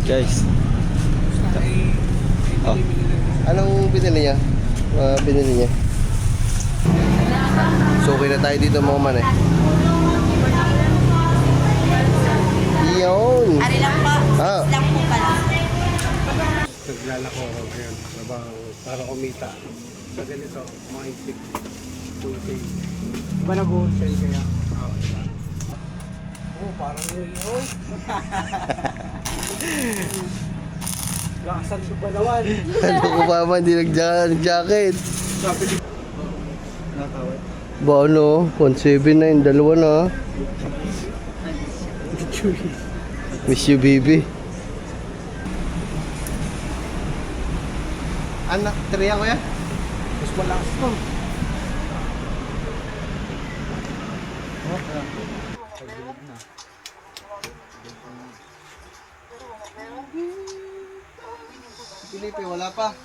Guys. Oh. Anong binili niya? Binili niya. So okay na tayo dito mga man eh. Iyon. Ari lang po. Ah. Lang po pala. Naglalako ako ngayon. Trabaho para kumita. Sa ganito, mga isip. Tuesday. Diba nag-wholesale kaya? Oo, diba? Oo, parang yun. Lakasan ko pa naman. Ano ko pa man, hindi nag-jacket. Sabi ko. Nakawit. Ba ano? 1.7 na yun, dalawa na. Miss you, baby. Anak, teriya ko yan? Mas malakas ko. Felipe, wala pa.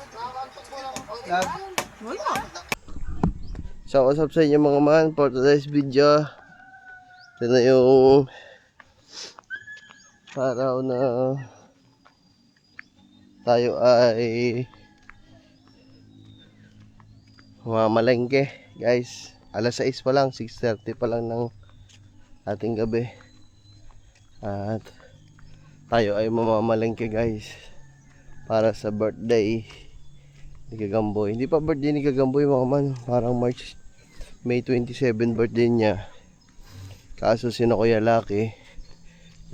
Love. Wala. So, what's up sa inyo mga man for today's video. Ito na yung araw na tayo ay mamalengke guys. Alas 6 pa lang, 6:30 pa lang ng ating gabi. At tayo ay mamamalengke guys para sa birthday ni Gagamboy. Hindi pa birthday ni Gagamboy mga man, parang May 27 birthday niya. Kaso sino Kuya Lucky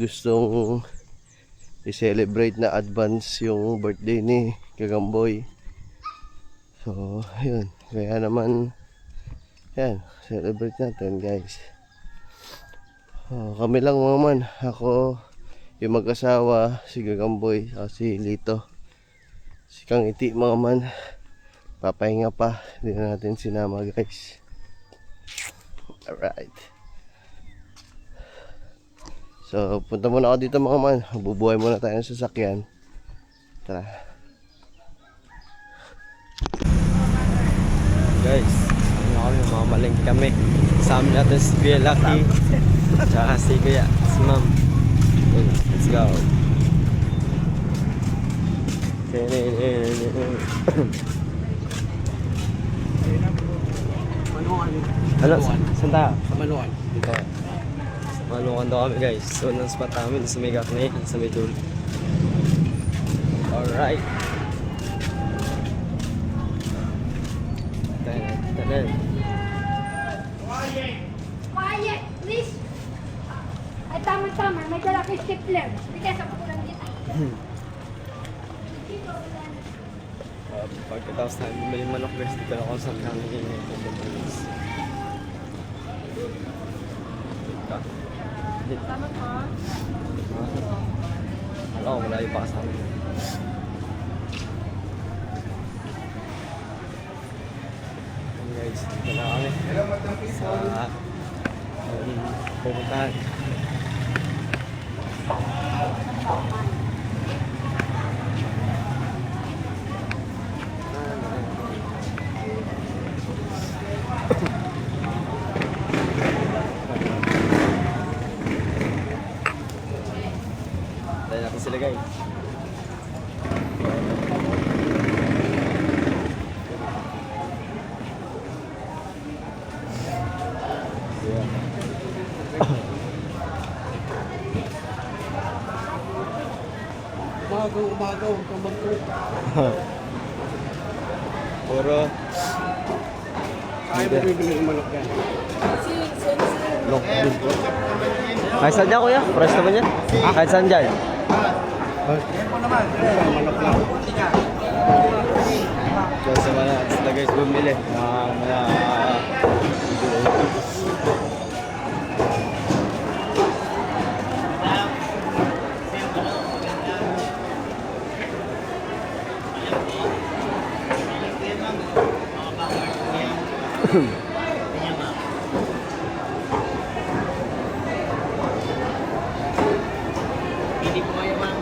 gustong i-celebrate na advance yung birthday ni Gagamboy. So ayun, kaya naman yan, celebrate natin guys. Kami lang mga man, ako, yung mag-asawa, si Gagamboy, si Lito, si Kang Iti mga man, papahinga pa, hindi na natin sinama guys. Alright. So punta muna ako dito mga man, bubuhay muna tayo ng sasakyan. Tara. Guys, ano kami, mamamalengke kami. Kasama natin si Kuya Lucky. Tsaka si Kuya, si Ma'am. Okay, let's go. Manuan. Ano? Saan tayo? Sa manuan. Dito. Malukan daw kami guys. So, nang spot namin sa may gakne, sa may tool. Alright. Tanan. Quiet, please. Ay, tama-tama. May dala kay stapler. Bigay sa pakulang dito. Pagkatapos namin bumili manok guys, dito na ako sa kami ganyan. Tama ko. Alam ko, malayo pa kasama. Guys, dito na kami sa pupuntahan. Dahil natin sila guys. Umagaw, huwag kang mag-cook. Puro Kaya mo bibili ng manok yan. lock din po. Kahit saan dyan kuya? Price naman yan? Kahit saan dyan? Manok lang. So sa mga sila guys bumili na mga Hindi po kayo mang.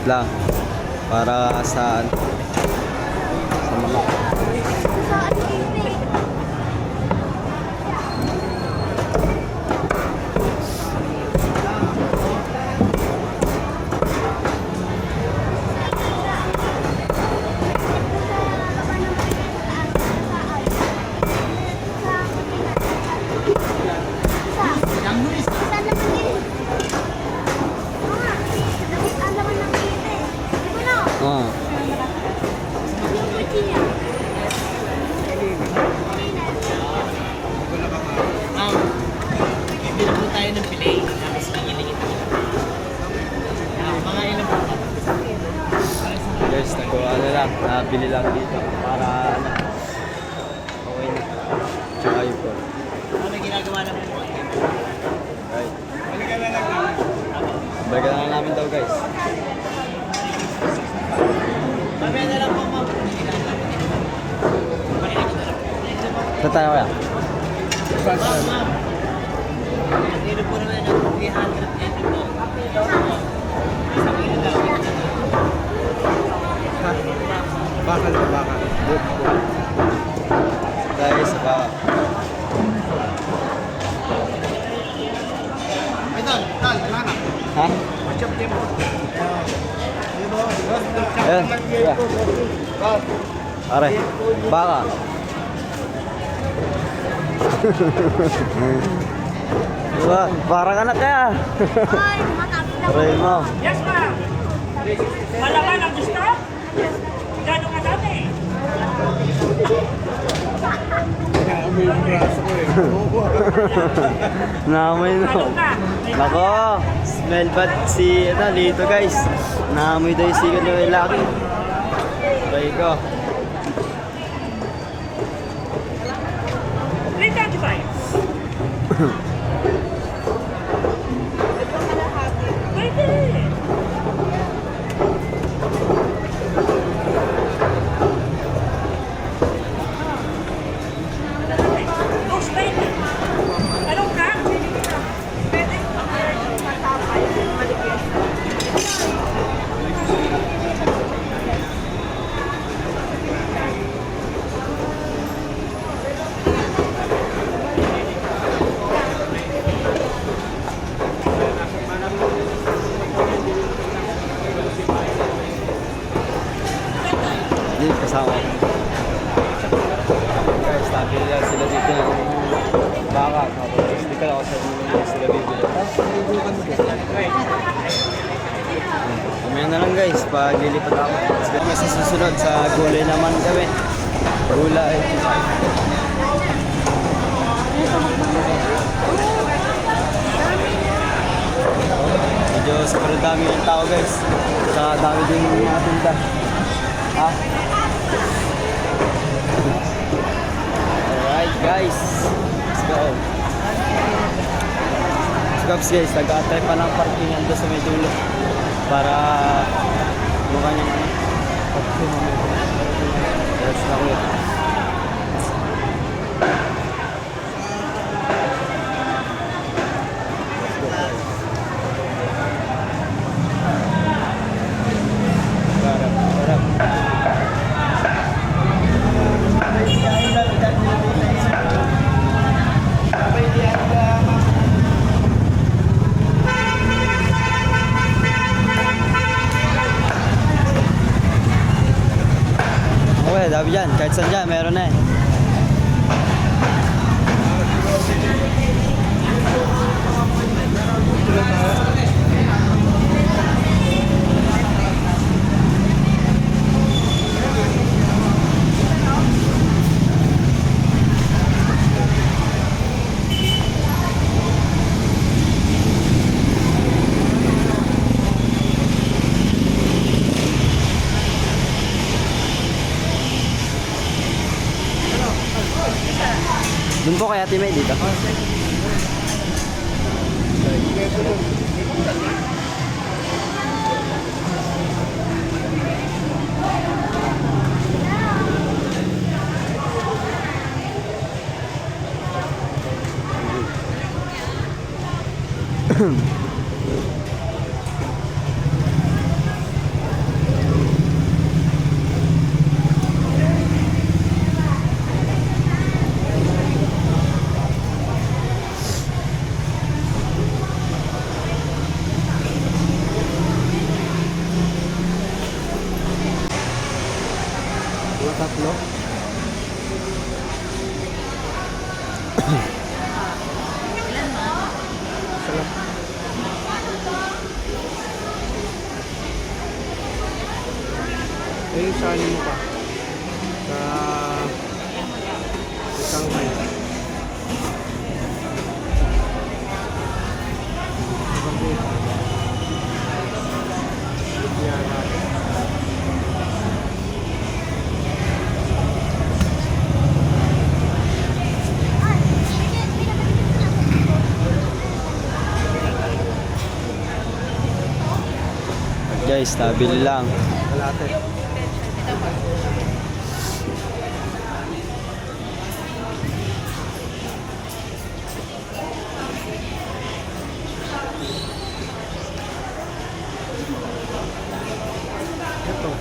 lang. Para sa manok. Oh. Bibili po tayo ng pilay. Tapos pangilingit po. Mga ilang po. Guys, nagawa na lang. Nabili lang dito. Para ano. Okay na. Tsaka yun po. Ano ginagawa na po? Right. Balikan na lang namin daw guys. Mamaya na lang po, ma'am. Ito tayo kaya. Ma'am. Dito po naman ang 380 po. Isang kilo daw. Bakal na bakal. Guys, baka. Ito, tal, mana? Ha? Macam dia mo. Ayan. Yeah. Pare, baka. Diba? Parang anak kaya. Ay, matapos na. Pray mo. Yes, ma'am. Malaman ang gusto? Gano'n ka dami? Kami yung braso ko eh. Naamoy no. Ano ka? Nako, smell bad si Lito guys. Naamoy daw yung sigaw ng lalaki. Try ko. 325. Pwede. Dos 20. Anong ka? Pwede. Hindi, kasama ko. Guys, nabili lang sila dito ng baka. Tapos hindi ka lang ako sa sila bibili. Mamaya na lang guys, pag lilipat ako. Kami sa susunod sa gulay naman kami. Gulay. Medyo sobrang dami ng tao guys. Sa dami din yung mga tinda. Ah. Alright guys, let's go. Let's go guys, nag-aantay pa ng parking doon sa may dulo para mukha niya ano. Let's go. Okay, dami dyan. Kahit saan dyan, meron na eh. Doon po kaya Ate May dito. Eh, saan mo pa? Sa Shanghai. Guys, nabili lang. Kalate. Ito.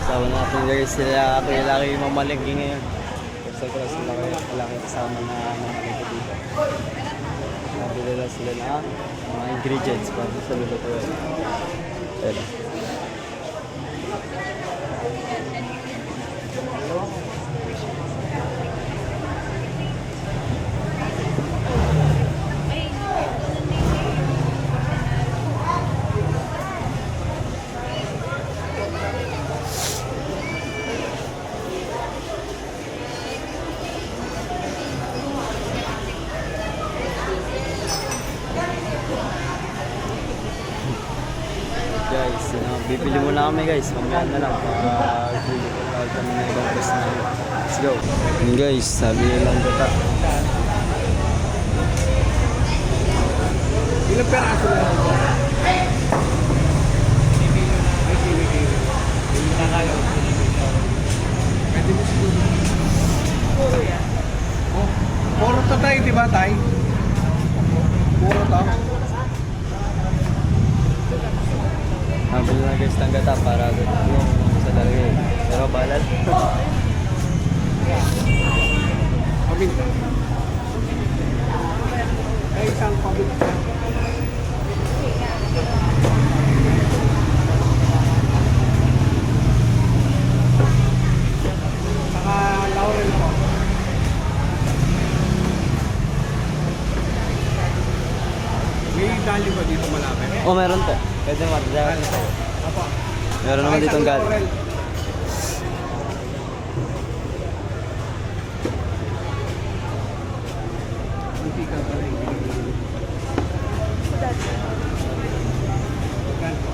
Kasama natin guys sila Kuya Lucky mamalengke ngayon. Gusto ko lang sila Kuya Lucky kasama na mamalengke dito. Nabili lang sila na mga ingredients para sa lulutuin. Pero guys, bibili muna kami guys. Mamaya na lang. Pag kami na ibang bus na. Let's go. Yun guys, sabi nilang gata. Ilang peraso na lang? Ay, kinikili. Hindi na kayo. Pwede mo siguro. Puro yan. Oh, puro to tayo, di ba tayo? Puro to. Nabili na guys ng gata para yung sa lalagay. Pero balal. Pabinta. Ay, isang pabinta. Saka Laurel po. May dali ba dito malapit? Oh, meron po. Pwede matadaan. Apo. Meron naman dito ang galing. Laurel. Hindi ka pala yung binibili. Magkano?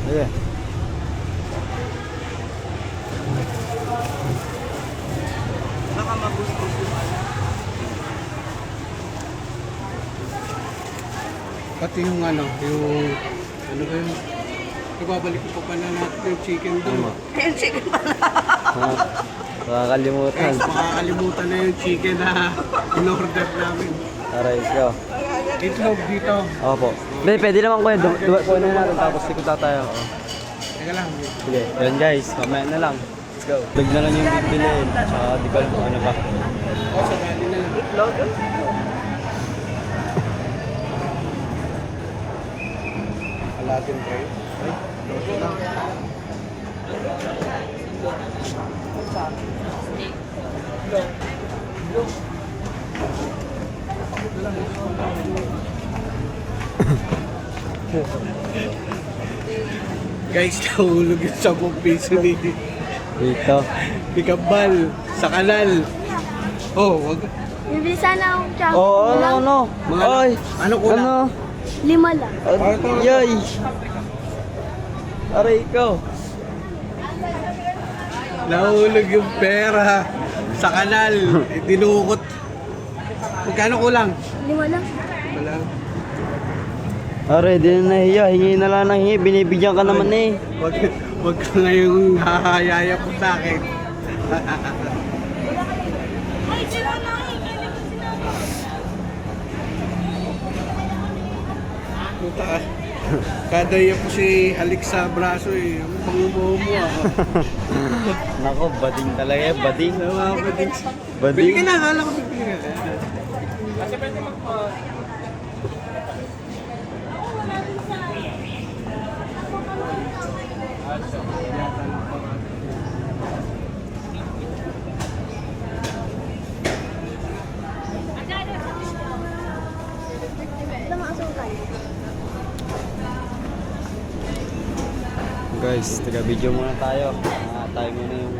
Yeah. Pati yung ano ba yun? Ibabalik ko pa na natin yung chicken doon. Makakalimutan. Guys, makakalimutan na yung chicken na in-order namin. Aray, go. Itlog dito. Opo. Pwede naman kuya. Kuha na natin tapos ikot tayo. Teka lang. Sige. Yun guys, mamaya na lang. Let's go. Big na lang yung bibiliin. Tsaka di ko alam kung ano pa. O, sa dali na lang. Itlog? Alatin kayo. Guys, nahulog yung 10 piso ni Dito. Pikabal sa kanal. Oh, wag. Bibili sana akong chocolate. Oh, ano? Mga- Ay! ano kulang? Ano? 5 lang. Yay! Aray ko. Nahulog yung pera sa kanal. Dinukot. Magkano kulang? 5 lang. Wala. Aray, di na nahiya. Hingi na lang ng hingi. Binibigyan ka naman eh. Wag ka ngayong hahayaya po sa akin. Puta ka. Kada yan po si halik sa braso eh. Ang pangumo mo ah. Nako, bading talaga yan. Bading. Bili Bading. ka na, akala ko bibili ka. Guys, taga-video muna tayo. Tayo muna yung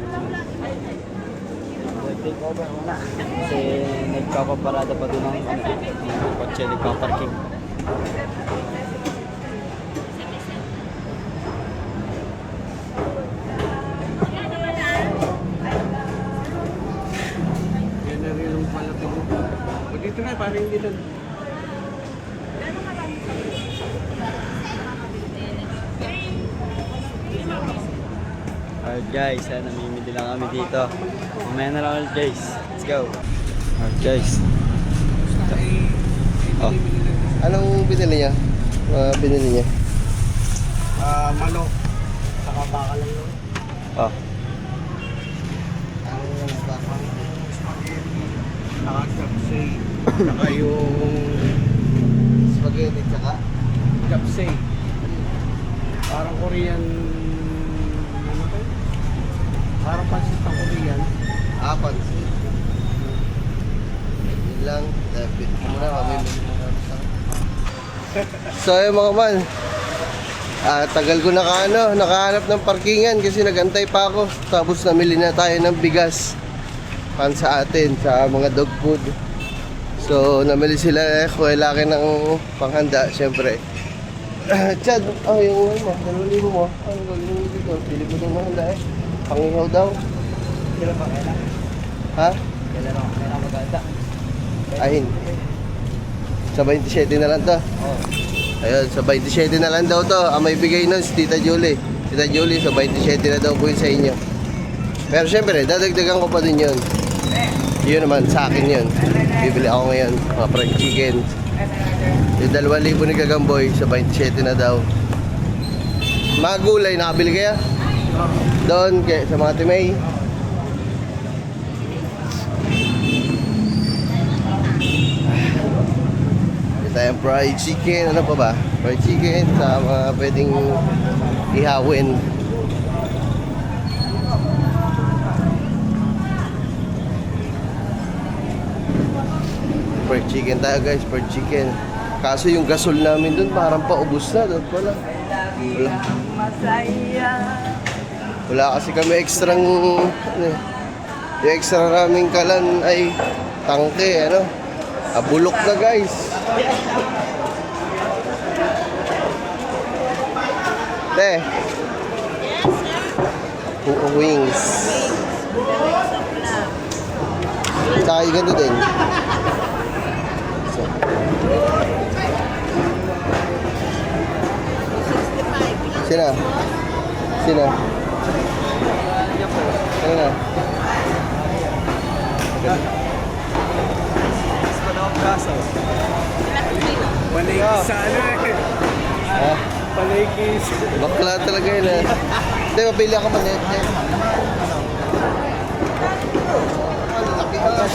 take over muna. Kasi nagpapaparada pa doon ng kotse, nagpaparking. Yan na rin yung palapit mo. O dito na, parang hindi lang. Alright guys, namimili lang kami dito. Mamaya na lang ulit guys. Let's go. Alright guys. Oh. Anong binili niya? Binili niya? Manok. Saka baka lang yun. Oh. Saka kapsay. Saka yung Spaghetti tsaka? kapsay. Parang Korean. Ano ba yun? Parang pansit ng Korean. Pansit. Yun lang. Dapat ko muna mamimili. So ayun mga man. Tagal ko nakahanap ng parkingan kasi nagantay pa ako. Tapos namili na tayo ng bigas. Pan sa atin, sa mga dog food. So namili sila kuwela akin ng panghanda, syempre. Chad, yung ano mo, 2,000 mo. Ano gagawin mo dito? Pili mo itong mahanda Pangihaw daw. Kailan pa kailan? Ha? Kailan maganda? Ahin. Sa 27 na lang to. Oh. Ayun, sa 27 na lang daw to. Ang may bigay nun si Tita Julie. Tita Julie, sa 27 na daw po yun sa inyo. Pero syempre, dadagdagan ko pa din yun. Yun naman, sa akin yun. Bibili ako ngayon, mga fried chicken. Yung 2,000 ni Gagamboy, sa 27 na daw. Mga gulay, nakabili kaya? Doon, sa mga Timay. Tayong fried chicken, ano pa ba? Fried chicken sa mga pwedeng ihawin. Fried chicken tayo guys, fried chicken. Kaso yung gasol namin dun parang paubos na doon pala. Wala kasi kami extrang yung extra raming kalan ay tangke, ano? Bulok na guys. Te. Wings. Saka yung ganito din. So. Sina? Sina? Ano na? Panay sa ano eh. Ha? Panay kiss. Bakla talaga yun eh. Hindi, mapili ako manet. Ano, laki ka.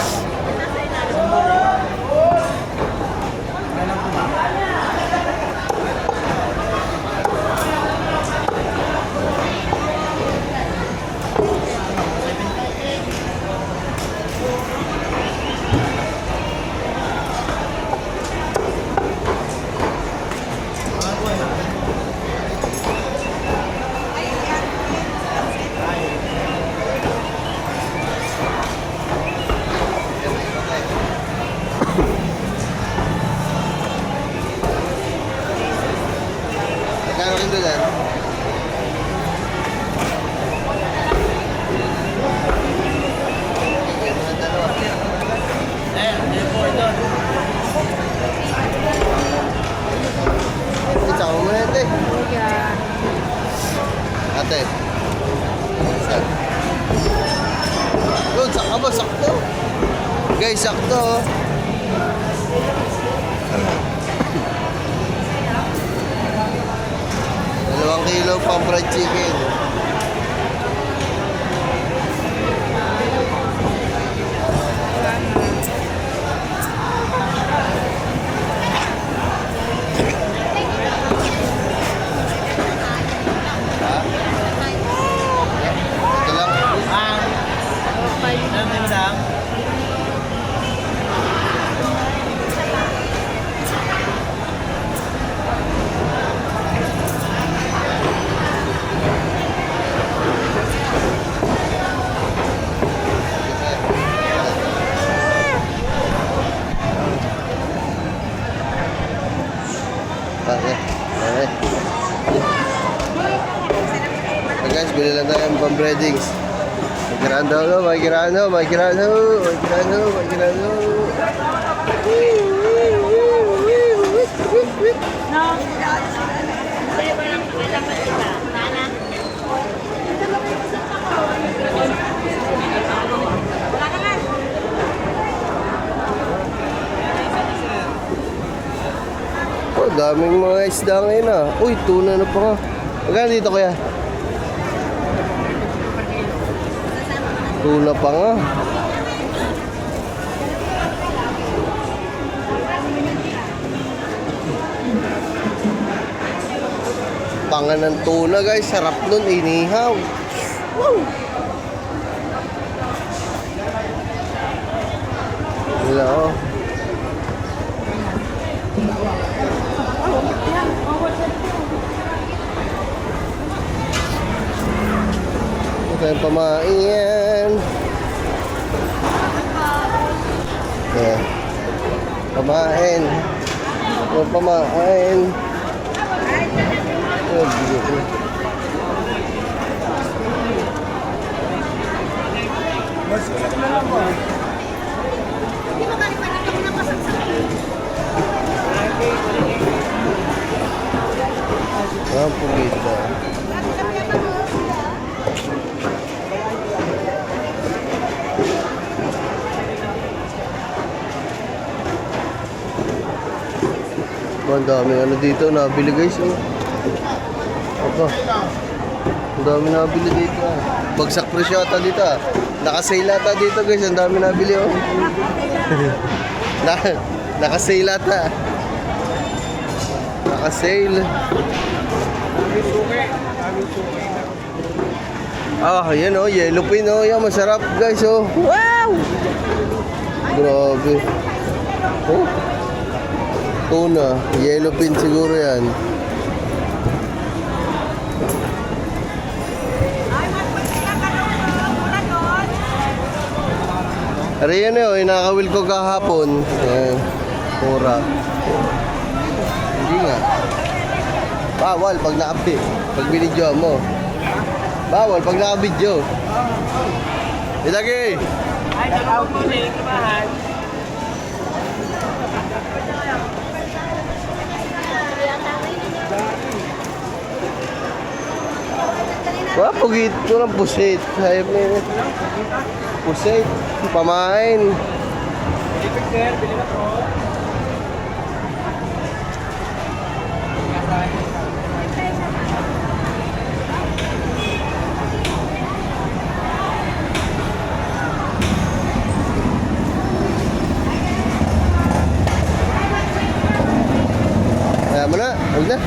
Magkano rin doon? Isama mo na ito eh. Ate. Saan? Doon, saka ba? Sakto. Guys, sakto oh. 2 kilo pang fried chicken. breadings. Magkirano, magkirano, magkirano, magkirano, magkirano. Oh, daming mga isda ngayon ah. Uy, tuna na pa nga. Magkano dito kaya? Tuna pa nga. Pangan ng tuna guys, sarap nun, inihaw. Woo! Wala oh. Ito yung pamain. Yeah. Pamain. Ito pamain. Oh, beautiful. Ang pugita. Ang dami ano dito nabili guys oh. Aba. Ang dami nabili dito. Bagsak presyo ata dito. Naka-sale ata dito guys, ang dami nabili oh. Naka-sale ata. Naka-sale. Ah, yan oh, yellow pin oh. Yan, masarap guys oh. Wow! Grabe. Oh. Tuna, yellow pin siguro yan. Ari yan oh, inakawil ko kahapon. Ayan, mura. Hindi nga. Bawal pag na-update. Pag binidyo mo. Bawal pag naka-video. Ilagay! Ay, dalawang mo na ikibahan. Wah, pugit ko ng pusit. Hayop na yun. Pusit. Pamain. Kaya mo na. Huwag na.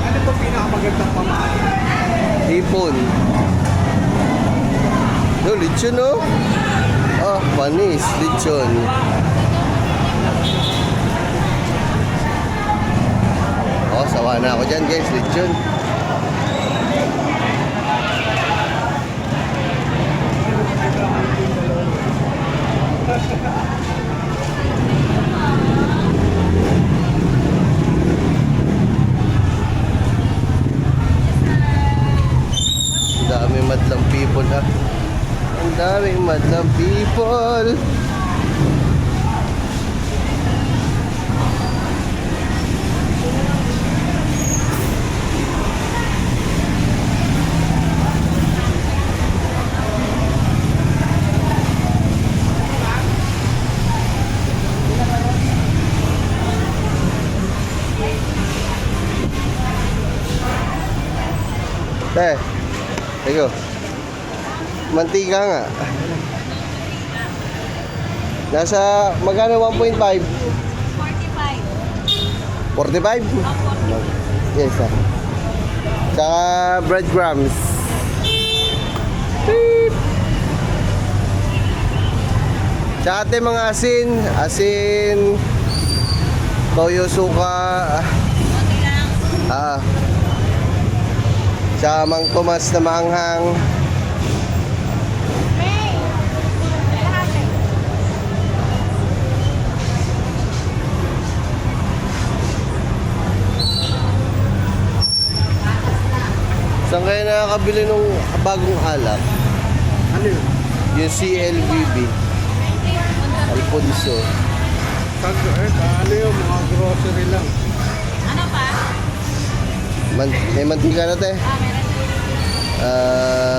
Ano ba pinakamagandang pamain? Hipon. No, lechon oh. Ah, panis, lechon. Oh, sawa na ako dyan guys, lechon. Ang daming madlang people ah. Ang daming madlang people. Teko. Mantika nga. Nasa magkano 1.5? 45. 45? Yes ah. Saka breadcrumbs. Beep. Tsaka ate mga asin. Asin. Toyo suka. Ah. Tsaka Mang Tomas na maanghang. nakabili ng bagong alak. Ano yun? Yung CLBB. Alfonso. Ano yun? Mga grocery lang. Ano pa? May mantika na te.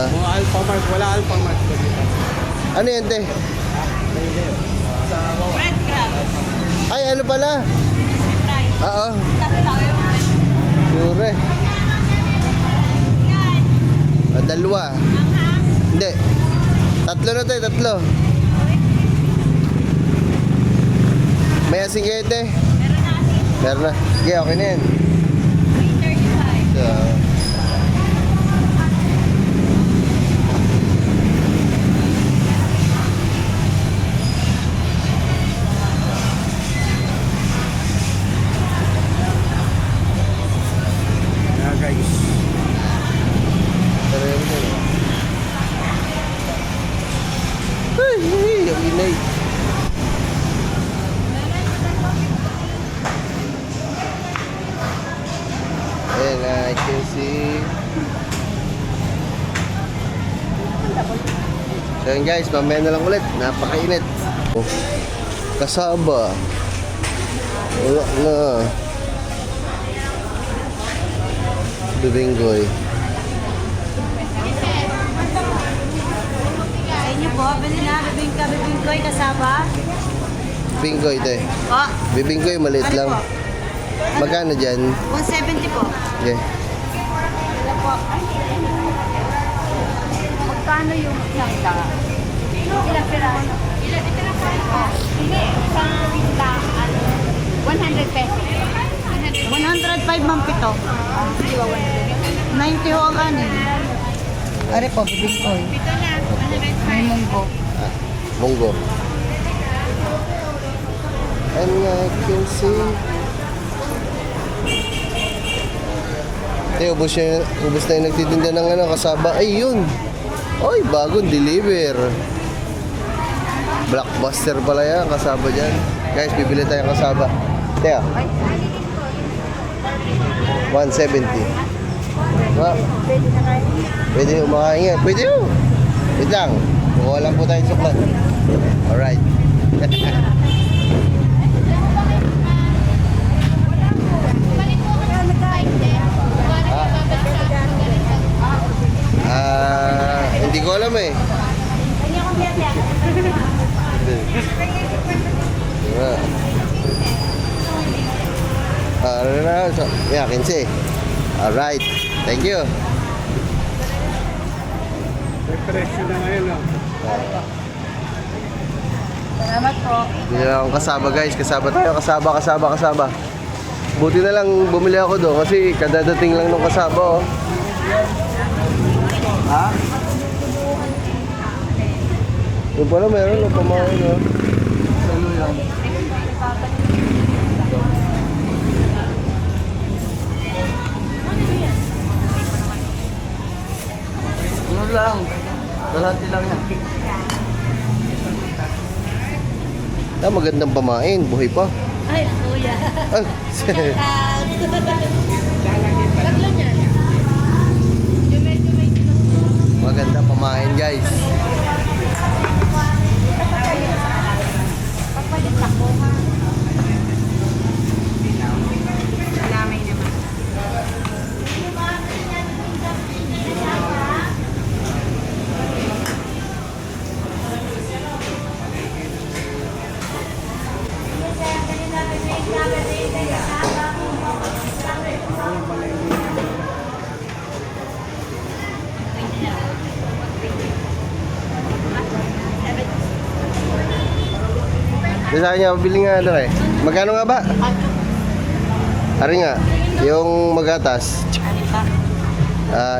Mga Alphamart. Wala Alphamart ba dito? Ano yan te? Bread crab. Ay, ano pala? Fry. Oo. Tatlo tayo. Sure. Yan. Dalawa. Hindi. Tatlo na te, tatlo. May asin kayo te? Meron na kasi Meron na. Sige, okay na yan. 335. So, Yeah, guys. pero yun din. Ay, yung inay. And I can see. So yun guys, mamaya na lang ulit. Napakainit. Oh, kasaba. Wala na. Bibinggoy. Sa inyo po, bili na. Bibingkoy kasaba. Binggoy te. Po. Bibinggoy maliit Ano lang. po? Magkano dyan? 170 po. Okay. Ilan po? Magkano yung isang daan? Ilang piraso? Ilang piraso? Hindi, isang daan. 100 pesos. 105 mang pito. 90 ho ang kanin. Are po, bibingkoy. Pito na, 105. May munggo. Munggo. And I can see. Ubus na yung nagtitinda ng ano, kasaba. Ay, yun. Ay, bagong deliver. Blockbuster pala yan, kasaba dyan. Guys, bibili tayong kasaba. Teo. 170. Ha? Pwede umakain nga. Pwede yun. Wait lang. Kukuha lang po tayong suklat. Alright. Hindi ko alam eh. Diba? Ano na? Yeah, 15. Alright. Thank you. May presyo na ngayon, no? Salamat po. Bili lang akong kasaba guys. Kasaba tayo. Kasaba. Buti na lang bumili ako doon kasi kadadating lang ng kasaba oh. Ha? Yung pala meron ng pamain oh. Ano yan? Ano lang? Dalati lang yan. Magandang pamain. Buhay pa. Ay, kuya. Ay, Tatlo niyan. Jumay. maganda pamain guys. Papalit ako. Lamay naman. Sabi niya, bili nga doon eh. Magkano nga ba? Ari nga, yung magatas.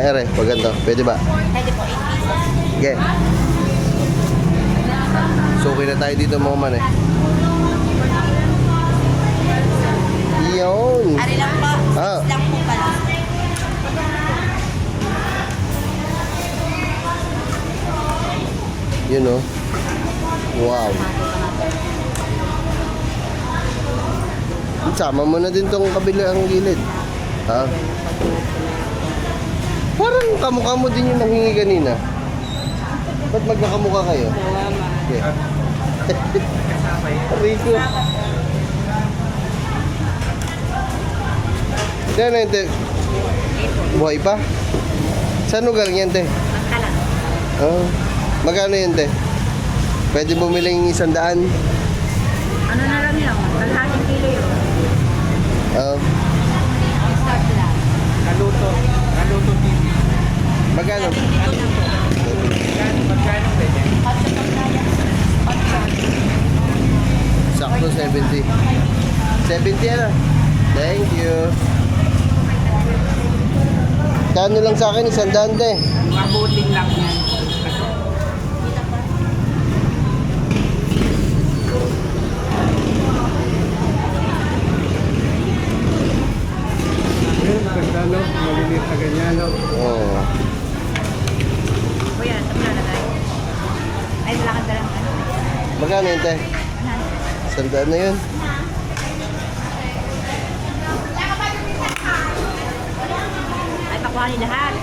Ere, pag ganito. Pwede ba? Pwede po, 80. Okay. So, okay na tayo dito mga man eh. Iyon. Ari lang po. Ah. Lang po pala. Yun oh. Wow. Sama mo na din tong kabilang gilid. Ha? Parang kamukha mo din yung nanghingi kanina. Ba't magkakamukha kayo? Okay. Rico. Yan, ente. Buhay pa? Saan lugar yan, te? Magkalang. Oh. Magkano yan, te? Pwede bumiling 100? Ano na lang yun? Kalahating kilo yun. Start lang. Naluto TV. Magkano? Magkano pwede? Sakto 70. 70 ano? Thank you. Kano lang sa akin, 100 te. Mga buting lang yan. Ayun, ganda no, maliliit na ganyan no. Oo. Kuya, ito na tayo. Ay, wala kang dalang ano. Magkano yun te? 100 na yun. Ay, pakuha ni lahat.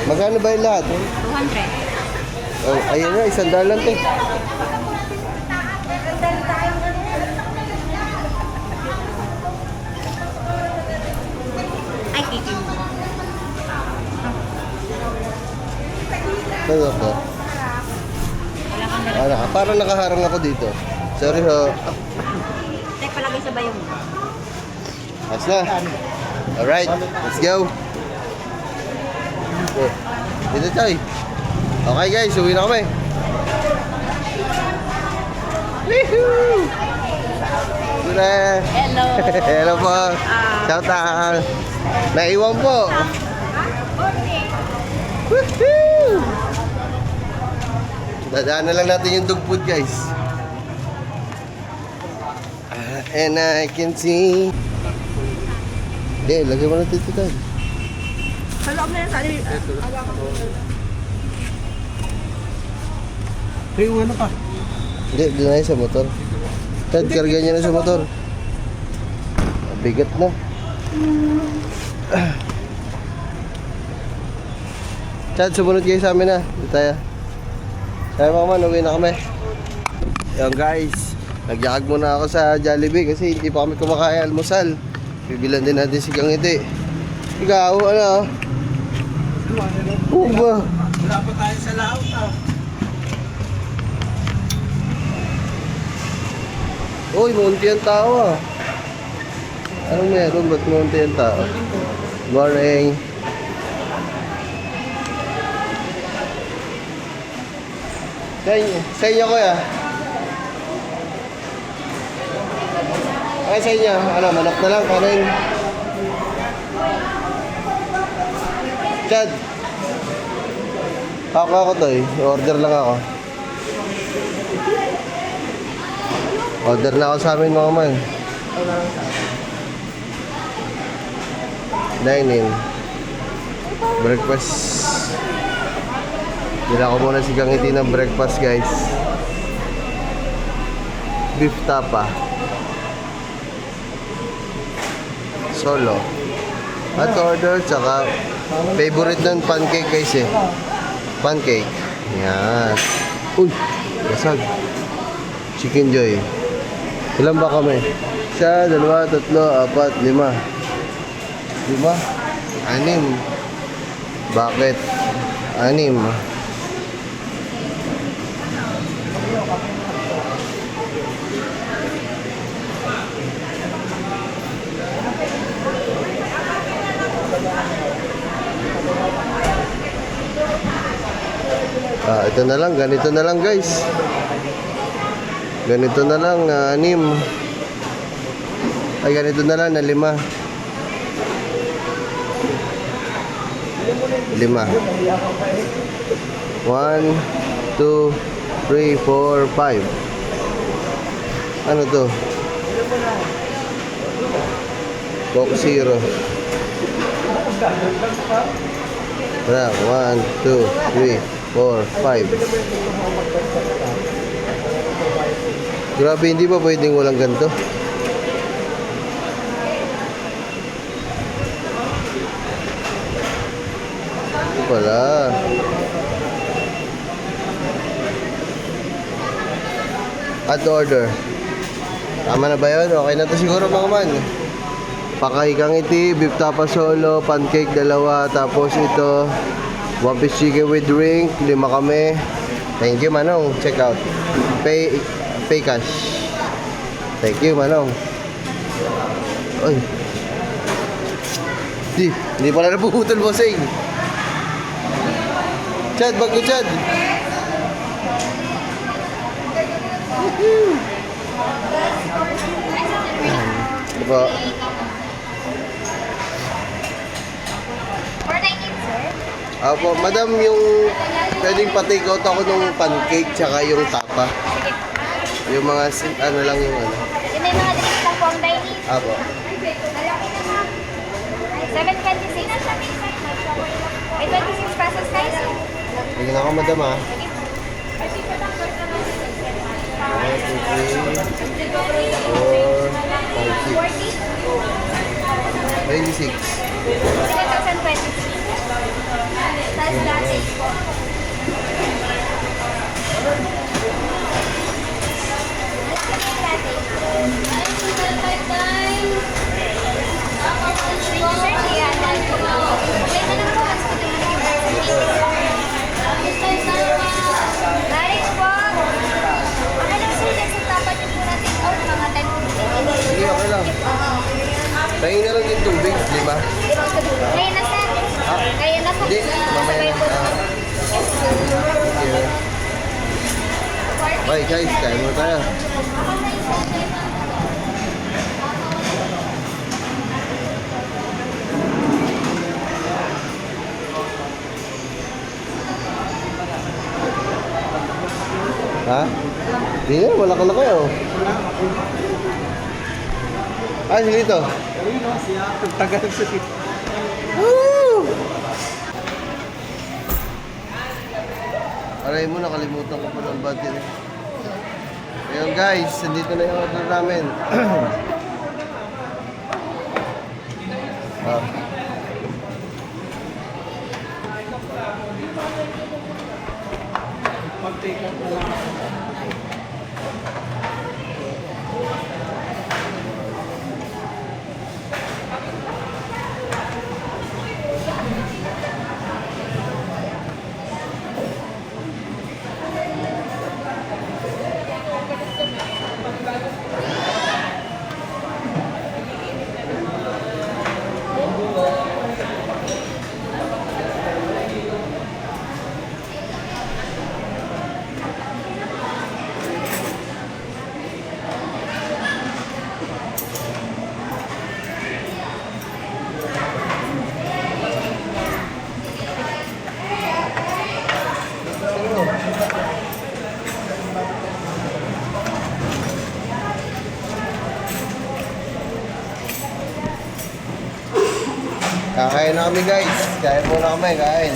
Magkano ba yung lahat? 200. Oh, ayun na, 100 lang te. Ay, kikin mo. Ano to? Wala kang dalang. Parang nakaharang ako dito. Sorry ho. Tek, palagay sa bayong mo. Ayos na. Alright, let's go. Okay. Dito tayo. Okay guys, uwi na kami. Woohoo! Sure. Hello. Hello po. Shout out. Naiwan po. Woohoo! Dadaan na lang natin yung dog food guys. And I can see. Hindi, lagay mo na dito tayo. Sa loob na yan, sali. Ito yung ano pa. Hindi, doon na yun sa motor. Tad, karga niya na sa motor. Bigat na. Tad, sumunod kayo sa amin na. Dito tayo. Tayo mga man, uwi na kami. Yan guys, nagyakag muna ako sa Jollibee kasi hindi pa kami kumakain almusal. Bibilan din natin si Kangiti. Ikaw, ano? Uba. Wala pa tayo sa laot ah. Uy, munti ang tao ah. Anong meron? Ba't munti ang tao? Morning. Sa inyo kuya? Ay, sa inyo? Ano, manok na lang, kanin. Chad. Ako to eh. Order lang ako. Order na ako sa amin mga man. Dine-in. Breakfast. Dila ko muna si Kangiti ng breakfast guys. Beef tapa. Solo. Hot order, tsaka favorite nun pancake guys eh. Pancake. Yan. Uy, basag. Chicken Joy. Ilan ba kami? 1, 2, 3, 4, 5. 5? 6. Bakit? 6. Ito na lang, ganito na lang guys. Ganito na lang, 6. Ay, ganito na lang na 5. 5. 1, 2, 3, 4, 5. Ano to? Coke Zero. Tara, 1, 2, 3, 4, 5. Grabe, hindi ba pwedeng walang ganito? pala. Add order. Tama na ba yun? Okay na to siguro mga man. Pakahikang iti, beef tapa solo, pancake dalawa, tapos ito, 1 piece chicken with drink, 5 kami. Thank you Manong, check out. Pay cash. Thank you Manong. Ay. Hindi pala napuputol bossing. Chad, bag ko Chad. Diba? Apo, madam, yung pwedeng pa-take out ako nung pancake tsaka yung tapa. Yung mga ano lang yung ano. Yun na yung mga drinks lang po ang dining. Apo. Malaki na ma'am. 7.26. Ay, 26 pesos guys. Tingnan ako madam ha. 26. 2026. Tapos latte po. Sige, okay lang. Tingin na lang yung tubig, 5. Ngayon na sir. Ngayon na po. Hindi, mamaya na. Okay guys, kain mo tayo. Ha? Hindi na, wala ka na kayo. Ah, sige ito. Tagal siya. Aray mo, nakalimutan ko pa ng battery. Ayun guys, nandito na yung order namin. Ah. Pag-take out na lang. Kakain na kami guys. Kain muna kami, kain.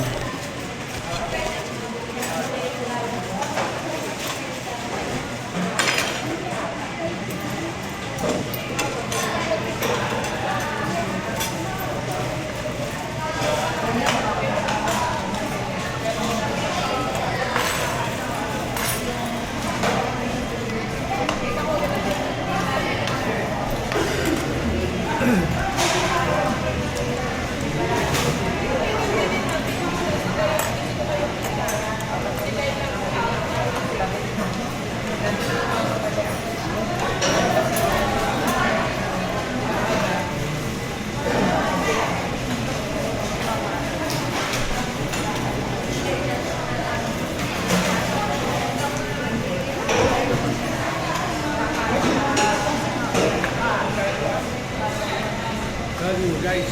Guys,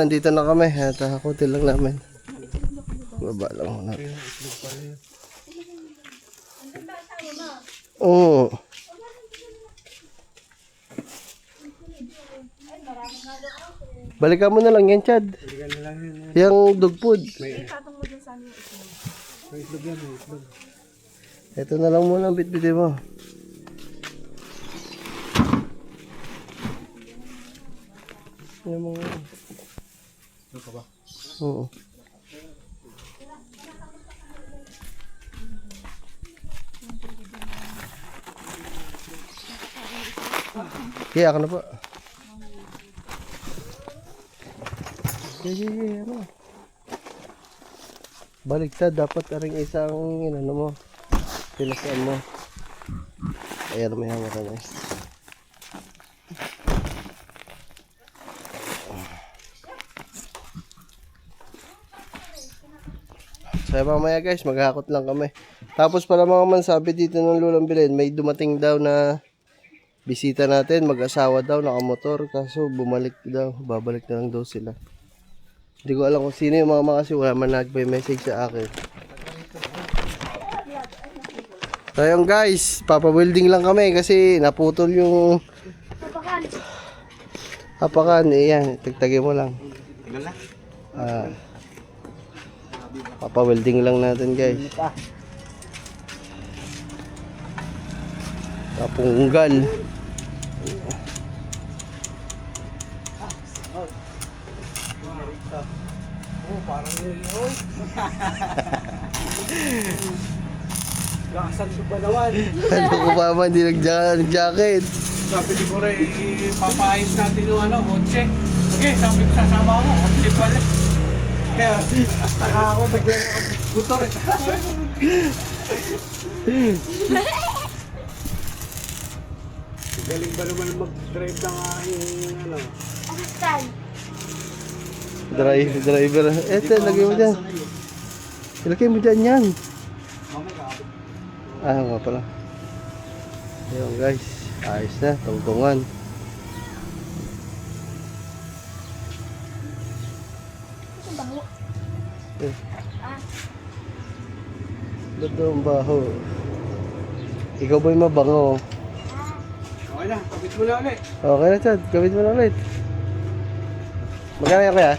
nandito na kami. At hakutin lang namin. Baba lang muna. Oo. Balikan mo na lang yan, Chad. Bigyan na lang yun. Yung dog food. May itlog yan, may itlog. Ito na lang muna ang bitbitin mo. Yung mga... Ito ka ba? Oo. Yeah, ako na po. Yeah. Ano? Baligtad, dapat aring isang inano mo. Pinasaan mo. Ayan, may hanga ka na eh. So mamaya guys, maghakot lang kami. Tapos para mga mansabi dito ng Lulang Bilin, may dumating daw na bisita natin, mag-asawa daw, nakamotor. Kaso bumalik daw, babalik na lang daw sila. Hindi ko alam kung sino yung mga kasi wala man nag-message sa akin. So yun guys, papa-welding lang kami kasi naputol yung hapakan. Iyan, tagtagin mo lang. Papa-welding lang natin guys. Tapunggal. Oh, parang yun. Lakasan ko ba naman? Ano ko pa man, hindi nag-jacket. Sabi ni Kore, ipapayos natin yung ano, kotse. Okay, sabi ko sasama mo, kotse pala. Kaya, taka ako, bigyan ako butor. Galing ba naman mag-drive ng aking ano? Assistant. Driver. Eto, lagay mo dyan. Ilagay mo dyan yan. Nga pala. Ayun guys, ayos na, tungtungan. Ba't daw ang baho? Ikaw ba'y mabango? Okay na, kapit mo na ulit. Okay na Chad, gawin mo na ulit. Magkano yan kaya?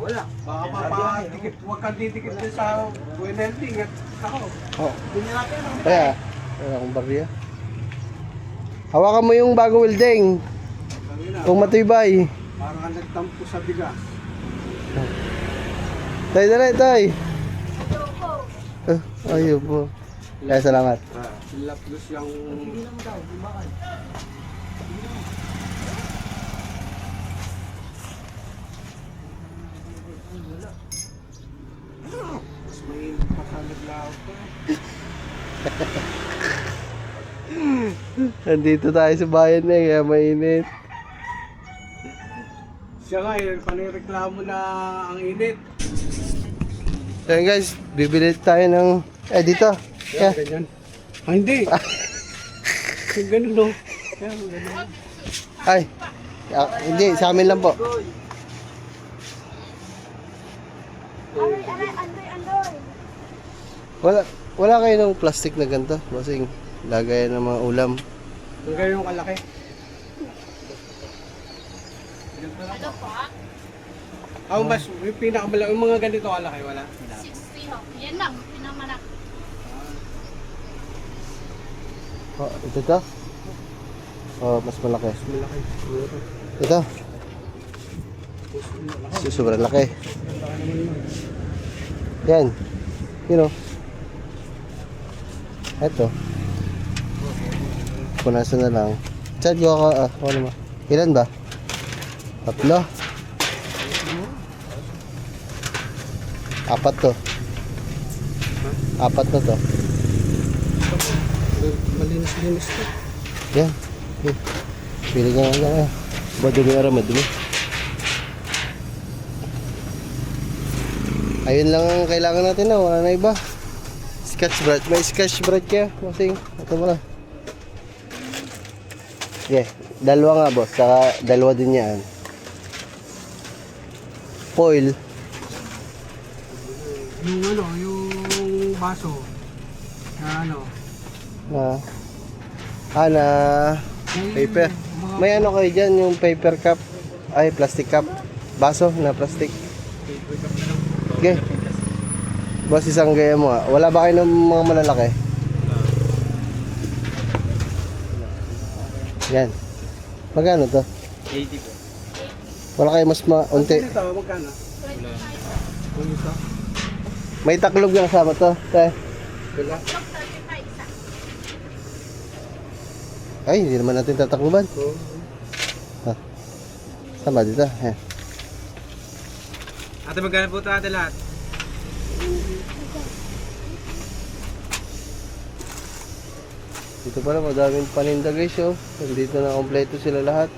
Wala. Baka mapapakadikit, huwag kang didikit din sa welding at ako. Oh. Kaya, wala akong barya. Hawakan mo yung bago welding. Kung matibay. Parang kang nagtampo sa bigas. Tay, dali, tay. Ayaw po. Kaya salamat. Laplos yung... Mas mainit pa sa naglaot ko. Nandito tayo sa bayan na kaya mainit. Siya nga, panireklamo na ang init. So yun guys, bibili tayo ng... dito. Kaya, Yeah. ganyan. Ah, hindi. Yung ganun, no? Kaya, ganun. Ay, hindi, sa amin lang po. Wala kayo ng plastic na ganito. Basing lagayan ng mga ulam. Yung ganun kalaki. Ano po? How mas, yung pinakamalaki, yung mga ganito kalaki, wala? 60 ho. Yan lang, pinamanak. Oh, ito to? Oh, mas malaki. Malaki. Ito. Sobrang laki. Yan. You know. Ito. Punasan na lang. Chad, gawa ka. Ano naman? Ilan ba? 3. 4 to. 4 na to. Malinis-linis to. Yan. Okay. Pili ka nga. Madumi na rin, madumi. Ayun lang ang kailangan natin na. Wala na iba. Scotch Brite. May Scotch Brite kaya, bossing. Ito mo lang. Yeah, dalawa nga boss, saka dalawa din yan. Foil. Yung baso. Na paper. May ano kayo dyan, yung paper cup. Ay, plastic cup. Baso na plastic. Okay. Boss, isang gaya mo nga. Wala ba kayo ng mga malalaki? Yan. Magkano to? 80 po. Wala kayo mas maunti. Ito, magkano? Wala. May taklog yung kasama to. Wala. Ay, hindi naman natin tatakluban. Oo. Saan ba dito? Yan. Ate, magkano po ito ate lahat? Dito pala madaming paninda guys, oh. Nandito na kompleto sila lahat.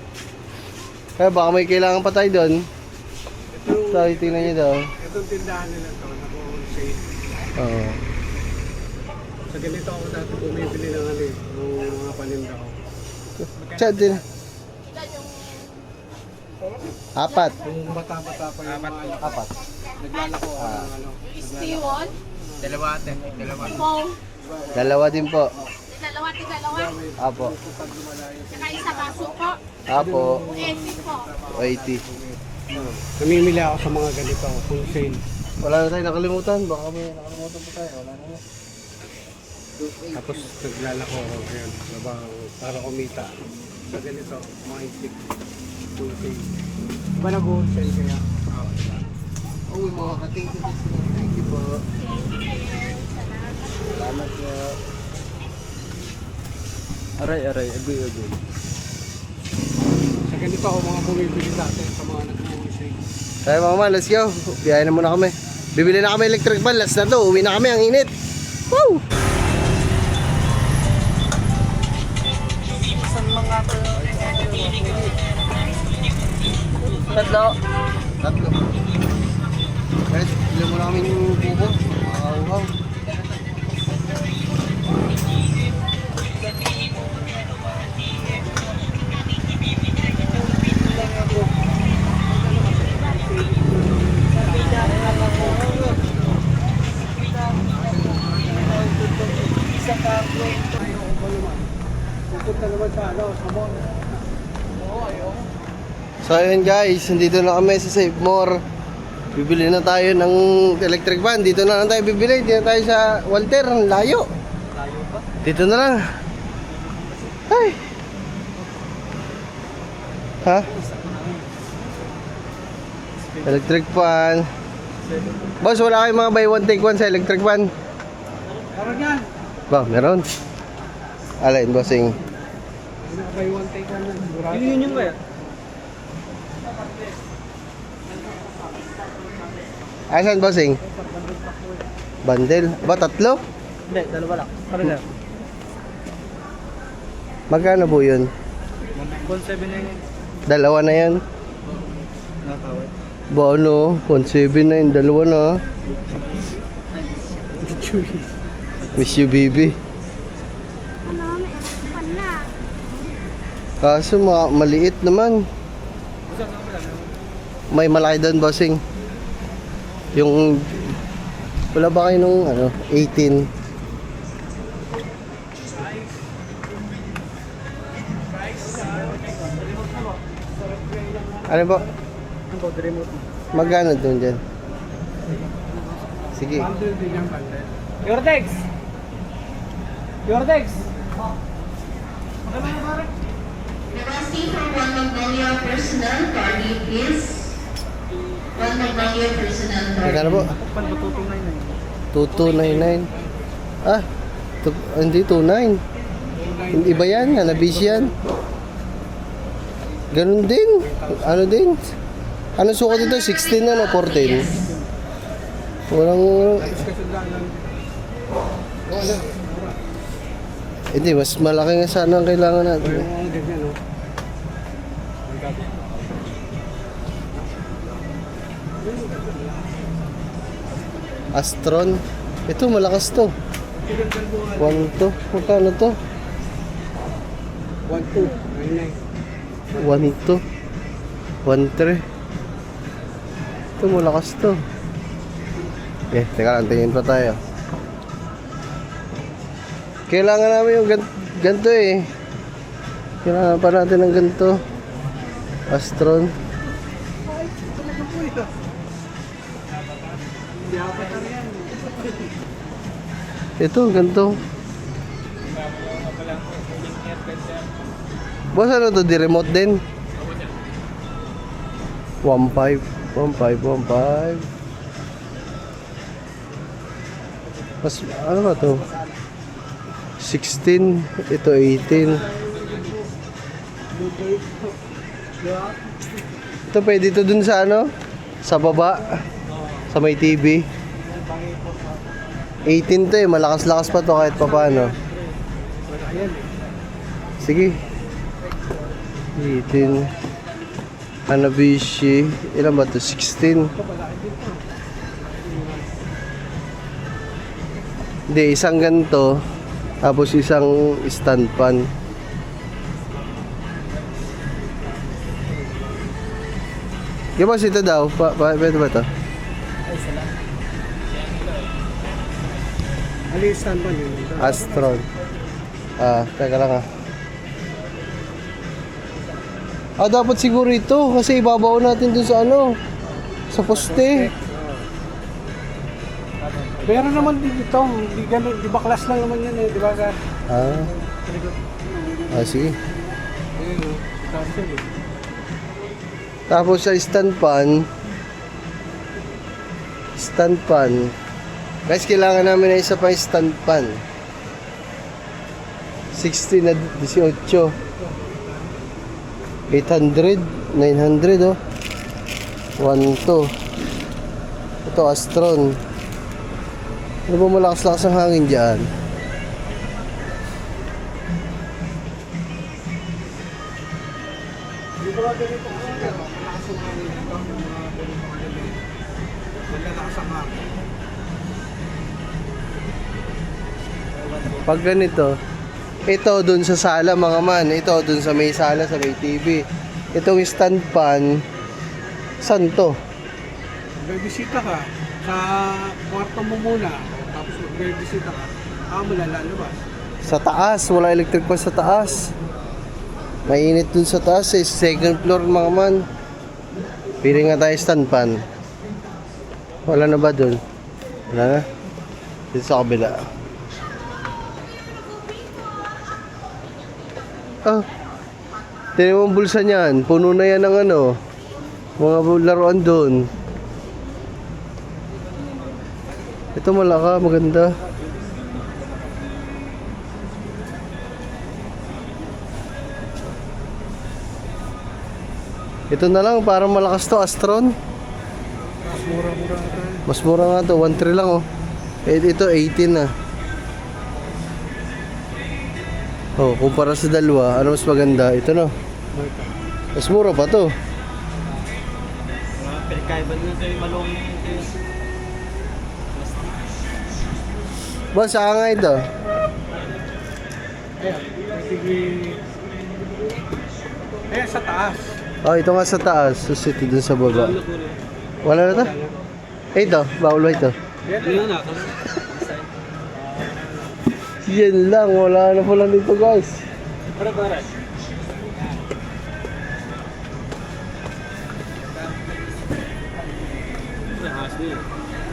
Kaya baka may kailangan pa tayo doon. Tayo tingnan nyo daw. Itong tindahan nila to, naka-wholesale. Oo. Sa ganito ako dati bumibili ng ng mga paninda ko. Chat din. Apat. Kung bata-bata pa yung mga Apat. naglalako ako ng Stewan? Dalawa ate, dalawa. Wow. Dalawa din po. Dalawa. Apo. Saka isa baso po. Apo. 80 po. 80. Namimili ako sa mga ganito, wholesale. Wala na tayo nakalimutan. Baka may nakalimutan pa tayo. Wala na. Tapos naglalako ako ngayon para kumita. Sa ganito, mga insik, wholesale. Diba nag-wholesale kaya? Uy, mga ka-thank you. Thank you po. Salamat po. Aray, agoy. Sa ganito ako mga bumibili dati sa mga nag-wholesale. Tayo mga man, let's go. Biyahe na muna kami. Bibili na kami electric fan. Last na to. Uwi na kami. Ang init. Woo! Tatlo. Guys, bili muna kami yung buko. Wow. Pupunta naman sa sa mall. So ayun guys, dito na kami sa Save More. Bibili na tayo ng electric fan. Dito na lang tayo bibili. Dito na tayo sa Walter. Ang layo. Layo pa. Dito na lang. Ay. Ha? Electric fan. Boss, wala kayong mga buy one take one sa electric fan? Parang yan. Ba, meron. Alin, bossing. Buy one take one lang. Sigurado. Yun kaya? Asan, bossing? Bundle. Ba, tatlo? Hindi, dalawa lang. Parang na. Magkano po yun? 1.7 na yun. Dalawa na yan. Nakakaway. Ba, ano? 1.7 na yun. Dalawa na. Miss you, baby. Ano, may pan na. Kaso, maliit naman. May malaki doon, bossing. Yung wala ba kayo nung 18? Ano po? Magkano doon dyan? Sige. Bundle din yan, bundle. Yordex! Yordex! Requesting for one Magnolia personal party, please. One Magnolia personal party. Magkano po? 2299. Ah, hindi 29. Hindi ba yan? Nabis yan. Ganun din. Ano din? Ano sukat dito? 16 na no? 14? Walang... Hindi, mas malaki nga sana ang kailangan natin. Ang ganyan, no? Astron. Ito, malakas to. Tinanggal mo nga. 1 to. Magkano to? 1,299. 1 to. 1,3. Ito malakas to. Okay, teka lang, tingin pa tayo. Kailangan namin yung ganito eh. Kailangan pa natin ng ganito. Astron. Ito, ganito. Boss, ano to? Di remote din? 1.5. 1.5. Mas, ano ba to? 16. Ito 18. Ito pwede ito dun sa ano? Sa baba. Sa may TV. 18 to eh. Malakas-lakas pa to kahit pa paano. Sige. 18. Hanabishi. Ilan ba to? 16. Hindi, isang ganito. Tapos isang stand fan. Boss, ito daw. Pwede ba ito? Alisan ba yun? Astron. Teka lang dapat siguro ito. Kasi ibabaw natin dun sa ano. Sa poste. Pero naman dito, di ganun, di ba class lang naman yan eh, di ba sir? Sige. Ayun o, cancel eh. Tapos sa stand fan. Guys, kailangan namin na isa pa yung stand fan. 16 na 18. 800, 900 oh. 1 to. Ito Astron. Ano ba malakas-lakas ang hangin dyan? Di ba ganito ko sir? Malakas ang hangin ito, mga ganito kadali. Malakas ang hangin. Pag ganito, ito dun sa sala mga man, ito dun sa may sala, sa may TV. Itong stand fan, saan to? Magbibisita ka sa kwarto mo muna, tapos magbibisita ka, mo lalabas. Sa taas, wala electric pa sa taas. Mainit dun sa taas eh, second floor mga man. Pili nga tayo stand fan. Wala na ba dun? Wala na? Dito sa kabila. Tingnan mo ang bulsa niyan. Puno na yan ng ano, mga laruan doon. Ito malaka, maganda. Ito na lang, parang malakas to, Astron. Mas mura-mura ka. Mas mura nga to, 1.3 lang oh. Ito 18 na. Oh, kumpara sa dalawa, ano mas maganda? Ito no. Mas mura pa to. Pinagkaiba nyo ito yung malong Boss, saka nga ito. Ayan, sige. Ayan, sa taas. Oh, ito nga sa taas. Tapos ito dun sa baba. Wala na to? Ito, bawal ba ito? Yun na, Yan lang, wala na pala dito guys. para.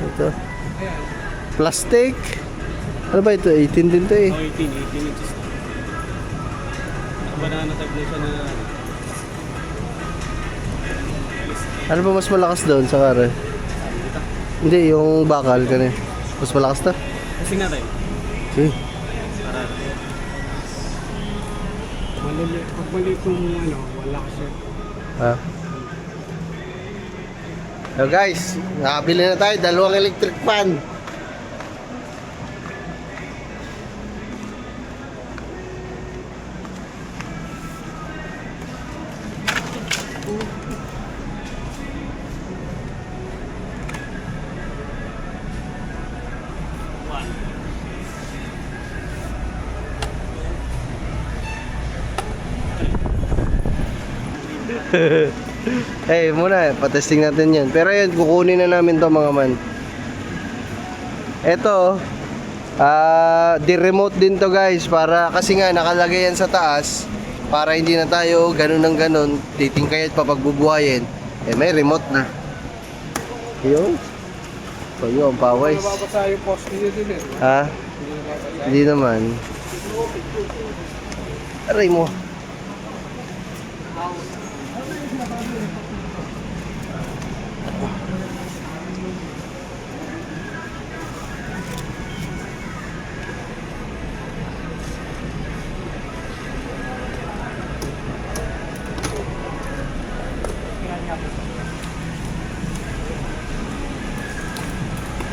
Ito. Plastic. Ano ba ito? 18 din to eh. 18 inches. Banana type na siya na Ano ba mas malakas doon sa kare? Hindi, yung bakal kanina. Mas malakas to? kasi nga tayo. Okay. Para Maliliit. Pag maliit yung ano, wala kasi. Ha? So guys, nakabili na tayo. 2 electric fan. Eh, muna, patesting natin yan. Pero yun, kukunin na namin to mga man. Ito, di-remote din to guys. Para, kasi nga, nakalagay yan sa taas. Para hindi na tayo ganun ng ganun. Titingkayat pa pagbubuhayin. Eh, may remote na. Yun. So, yun, pawis. Nababasa yung post niyo din eh. Ha? Hindi naman. Aray mo.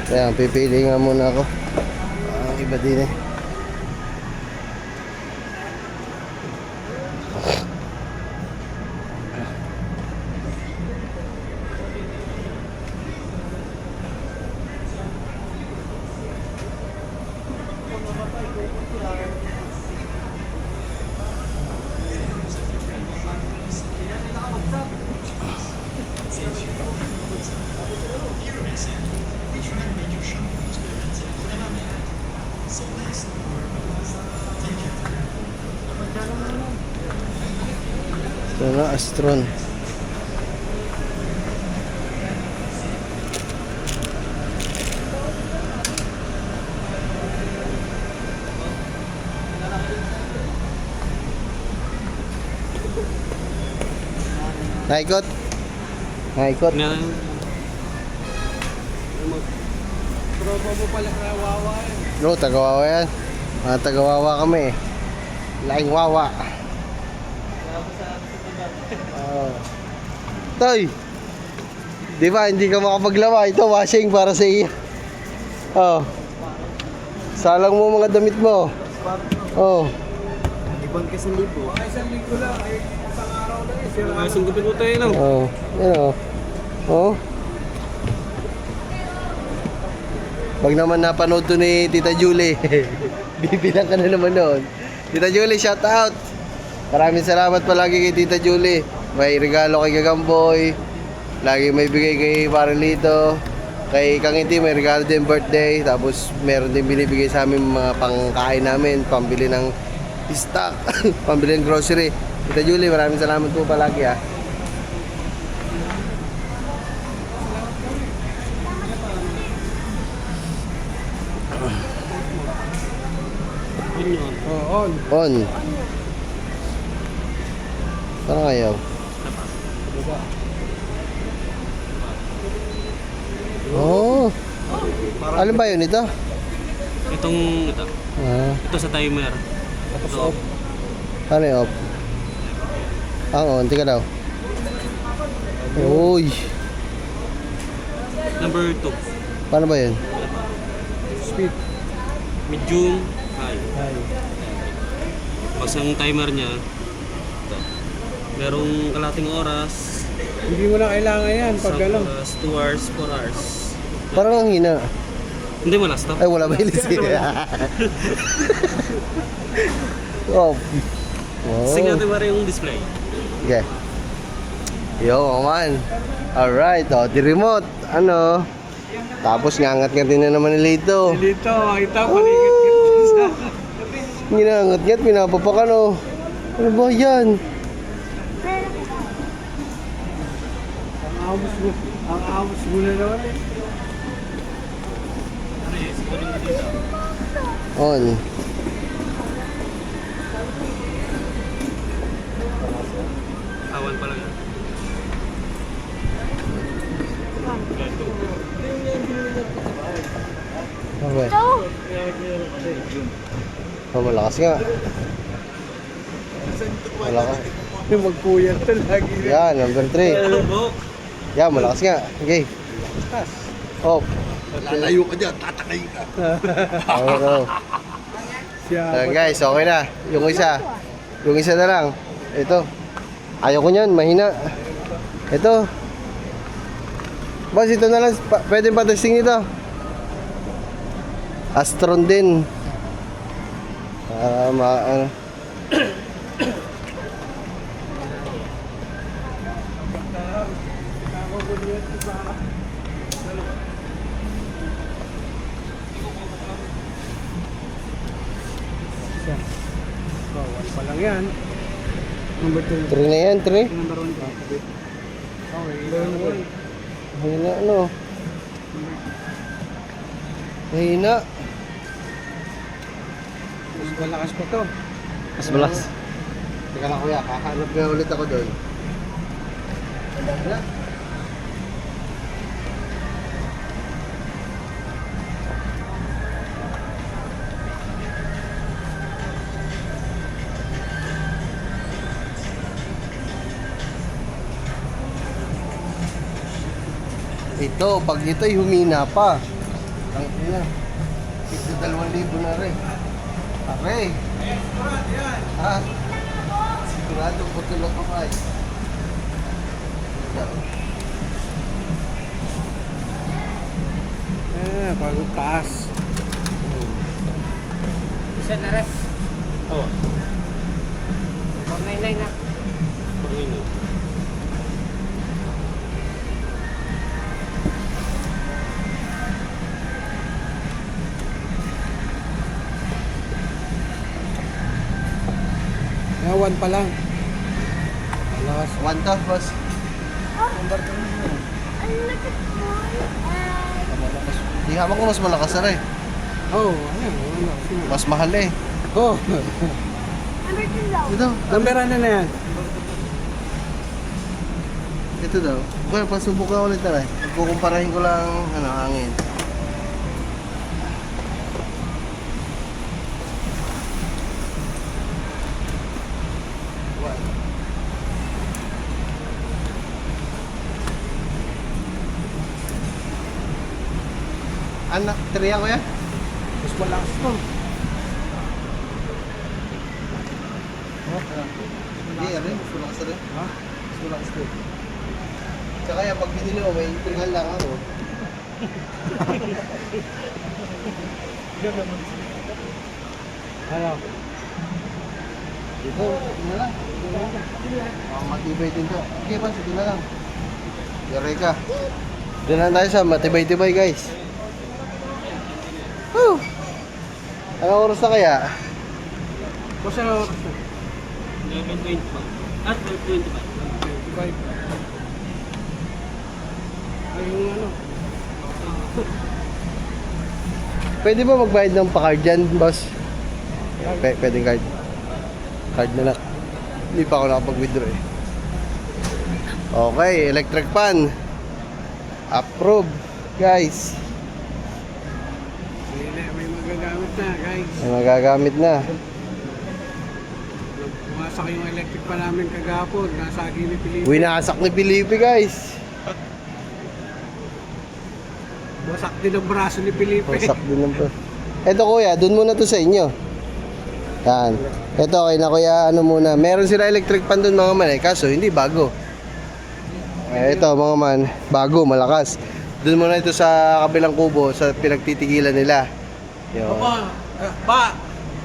Kaya pipili nga muna ako. Ang iba din eh. Ito na, Astron. Naikot? Naikot? Tropa mo pala na wawa eh. Bro, tagawawa yan. Mga tagawawa kami eh. Laking wawa. Oh. Toy! Di ba, hindi ka makapaglawa. Ito, washing para sa iyo. Oh. Salang mo mga damit mo. Oh. Ibang kasi libo. Mga 1 linggo lang, ay isang araw na eh. Sira Ay, sunggupin mo tayo lang. Oh. Yan oh. Oh. Pag naman napanood to ni Tita Julie, bibilang ka na naman noon. Tita Julie, shout out! Maraming salamat palagi kay Tita Julie. May regalo kay Gagamboy. Lagi may bigay kay Parilito. Kay Kangiti may regalo din birthday. Tapos meron din binibigay sa amin mga pangkain namin. Pambili ng stock. Pambili ng grocery. Tita Julie, maraming salamat po palagi ah. Oo, on. On. Saan kayo? Oh. Alin ba yun ito? Itong, ito. Ah. Ito sa timer. Ito. Ano yung off? Ang on, tika daw. Uy. Number 2. Paano ba yun? Speed. Medium, high. Basta ang timer niya, ito. Merong kalating oras, Hindi mo na kailangan yan pag isang alam. oras, 2 hours, 4 hours. Parang ang hina. Hindi mo na stop. Ay, wala ba ilis? Oh. Sing natin ba rin yung display? Okay. Yo, man. Alright, oh, di remote. Ano? Tapos ngangat-ngatin na naman nila ito. Dito, makita, paligid-gid sa... Ginangat-ngat, pinapapakan, oh. Ano ba yan? Ang amos mo na naman eh. On. Awan pa lang yan. Okay. Oh, malakas nga. Malakas. Yung magpuyat to lagi. Yan, number 3. Ano po? Yan, malakas nga. Okay. Oh. Lalayo ka dyan, tatakayin ka. Oh. Siya. Ayan guys, okay na. Yung isa. Yung isa na lang. Ito. Ayaw ko niyan, mahina. Ito. Boss, ito na lang. Pwede pa testing ito. Astron din. Para Bawal pa lang yan. Number 2. 3 na yan, 3. Number 1 ka. Okay. Mahina ano. Mahina. Mas malakas pa to. Mas malas. Teka lang kuya, kakahanap nga ulit ako doon. Wala. Ito, pag ito'y humina pa. Ang ina. Ito 2,000 na rin. Pare. Ha? Sigurado putol ako ay. Bagong taas. Isa na rin. Oo. 499 na. One pa lang. Alas. 1 to, boss. Ang laki mo. Di hamak ko mas malakas na rin. Oh, ano? Mas mahal eh. Oh, Number 2 daw. Ito, number ano na yan? ito daw. Okay, pasubok na ulit na rin. Kukumparahin ko lang, ano, hangin. Anak, 3 ako yan? Mas malakas to. Hindi, ano yun, mas malakas na rin. Ha? Mas malakas na rin. Tsaka yan, pag binili mo, may tinggal lang ako. Ano? Ito, ito na lang. Matibay din to. Okay pa, ito na lang. Eureka. Doon na tayo sa matibay-tibay guys. Woo! Anong oras na kaya? Kasi ano oras na? 11.25. At 12.25. 25. Ay, yung ano? Pwede ba magbayad ng pa-card dyan, boss? Pwedeng card. Card na lang. Hindi pa ako nakapag-withdraw eh. Okay, electric fan. Approve, guys. May magagamit na, guys. May magagamit na. Pumasak yung electric pa namin kagapon. Nasa Agini, Pilipinas. Winasak ni Felipe, guys. Wasak din ang braso ni Felipe. Wasak din ng bro. Ito kuya, dun muna to sa inyo. Yan. Ito okay na kuya, ano muna. Meron sila electric fan dun mga man eh, kaso hindi bago. Ito mga man, bago, malakas. Dun muna ito sa kabilang kubo, sa pinagtitigilan nila. Yun. Ba,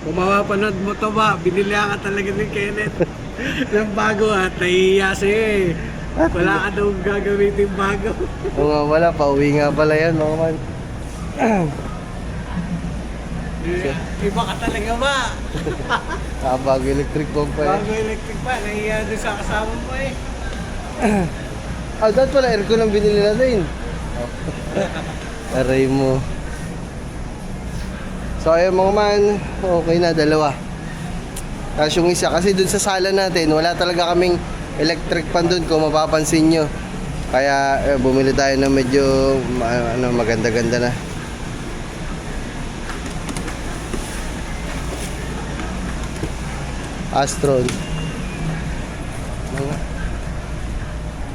pumapanood mo to ba? Binili ka talaga ni Kenneth. Ng bago at nahihiya siya eh. Wala ka daw gagamitin bago. Oo nga wala, pauwi nga pala yan mga man. Iba ka talaga ba? Bago electric fan pa yan. Bago electric pa, nahihiya doon sa kasama mo eh. Dapat pala aircon ang binili natin. Aray mo. So ayun mga man, okay na, dalawa. Tapos yung isa, kasi dun sa sala natin, wala talaga kaming electric fan dun kung mapapansin nyo. Kaya bumili tayo ng medyo maganda-ganda na. Astron.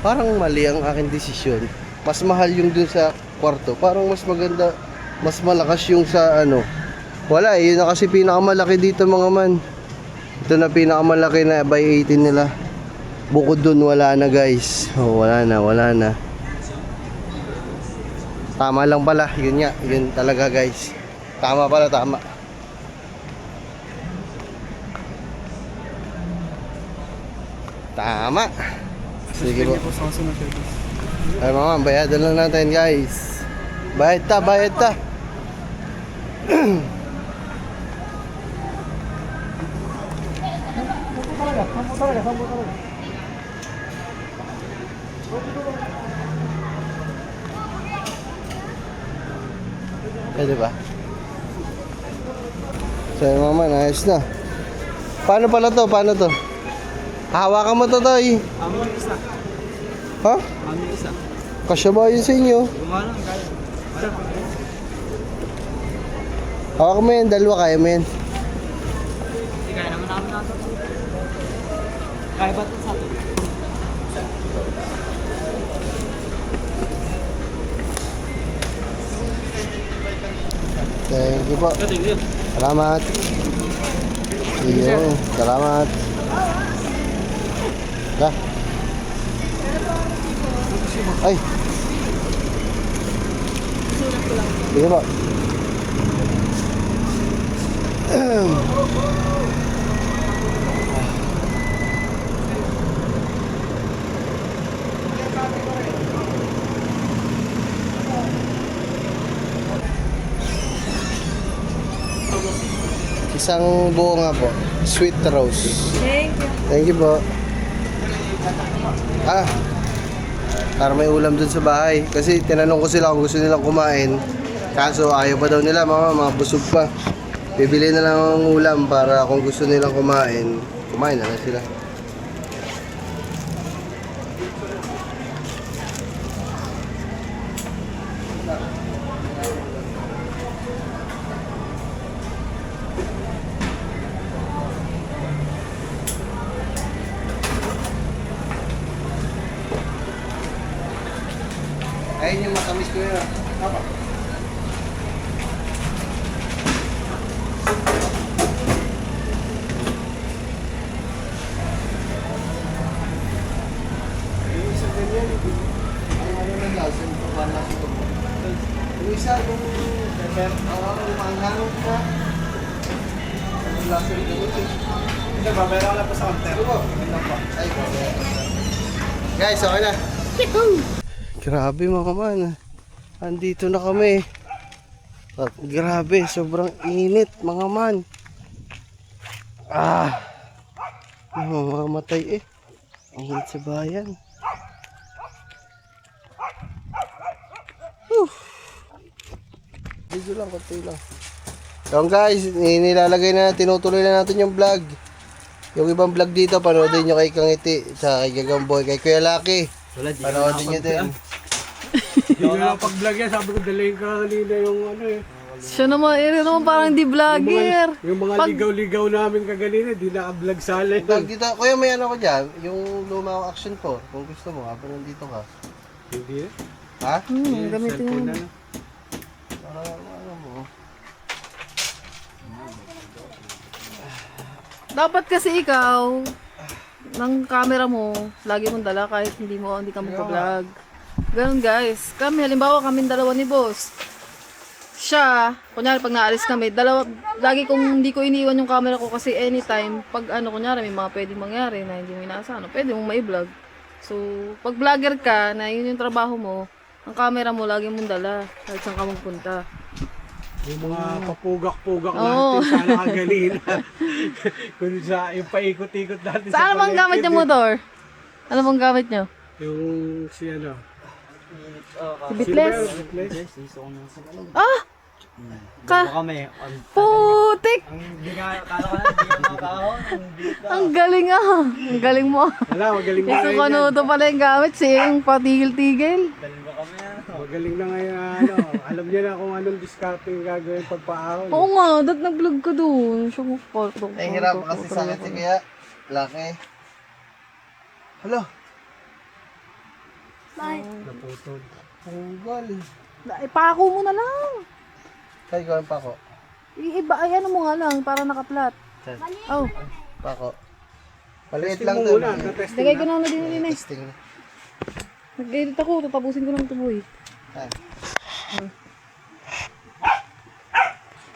Parang mali ang aking desisyon. Mas mahal yung dun sa kwarto. Parang mas maganda, mas malakas yung sa ano. Wala eh, yun na kasi pinakamalaki dito mga man. Ito na pinakamalaki na by 18 nila. Bukod dun wala na guys. Oh, wala na. Tama lang pala, yun nga, yun talaga guys. Tama pala, tama. Tama. Sige po. Ay mga, bayadan lang natin guys. Bayad ta, bayad ta. Pwede ba? So yun mga man, ayos na. Paano pala to? Paano to? Hawakan mo to, Toy. Amin isa. Ha? Amin isa. Kasya ba yun sa inyo? Gumalang kaya. Hawakan mo yan, dalawa kaya mo yan. Hindi kaya naman namin nato. Kaya ba ito sa atin? Thank you po. Thank you. Salamat. Iyo, salamat. Dah. Ay. Sige po. Isang buo nga po. Sweet rose. Thank you. Thank you po. Para may ulam dun sa bahay. Kasi tinanong ko sila kung gusto nilang kumain. Kaso ayaw pa daw nila, mga busog pa. Bibili na lang ang ulam para kung gusto nilang kumain, kumain na lang sila. Ayun yung matamis ko yun. Apa? Yung isa ganyan, ang ano ng lasa, yung pagpala sa ito. Yung isa, yung pepper, yung manghang na. Ang lasa rin gamot eh. Ito, babayaran ko lang po sa counter. Ay, guys, okay na. Grabe mga man. Andito na kami. At grabe, sobrang init mga man. Mamamatay eh. Ang init sa bayan. Video lang, konti lang. So guys, nilalagay na, tinutuloy na natin yung vlog. Yung ibang vlog dito, panoodin nyo kay Kangiti, sa kay Gagamboy, kay Kuya Lucky. Panoodin nyo din. Hindi na lang pag-vlog yan. Sabi ko, dalayin ka kanina yung ano eh. Siya naman, naman parang di vlogger. Yung mga ligaw-ligaw namin kaganina, di naka-vlog sa alin. Vlog dito, kuya may ano ko dyan, yung lumang action 4, kung gusto mo, habang nandito ka. Hindi eh. Ha? Gamitin mo. Cellphone na. Para ano mo. Dapat kasi ikaw, ng camera mo, lagi mong dala kahit hindi ka magpa-vlog. Ganun guys. Kami, halimbawa kami dalawa ni boss. Siya, kunyari pag naalis kami, lagi kong hindi ko iniwan yung camera ko kasi anytime, pag ano kunyari may mga pwedeng mangyari na hindi mo inaasahan, pwede mong mai-vlog. So, pag vlogger ka, na yun yung trabaho mo, ang camera mo lagi mong dala kahit saan ka magpunta. Yung mga papugak-pugak Oo. natin sana kaganina. Kung sa yung paikot-ikot natin Saan bang palengke, gamit yung motor? Ano bang gamit nyo? Yung si ano. Si Bitless? Bitless? Ah! Ka kami. Putik! Ang hindi nga, kala ko na, hindi nga makakahon. Ang galing ah! Ang galing mo. Wala, magaling na Yung ngayon yan. kanuto pala yung gamit, siya yung patigil-tigil. Dalawa kami na. Magaling na ngayon ano. Alam niya na kung anong discarding gagawin pagpaahon. Oo nga, dat nag-vlog ka doon. Siya mo Ay, hirap kasi sa akin si Kuya Lucky. Hello? Naputol. Tanggal. Ipako mo na lang. Kaya gawin pa ko. Iba, ay ano mo nga lang, para nakaplat. Oh, Pa ko. Maliit Testing lang mo to. muna. Na-testing lagay ko na. na din eh. Testing. Nag-edit ako, tatapusin ko ng tuboy. Ay.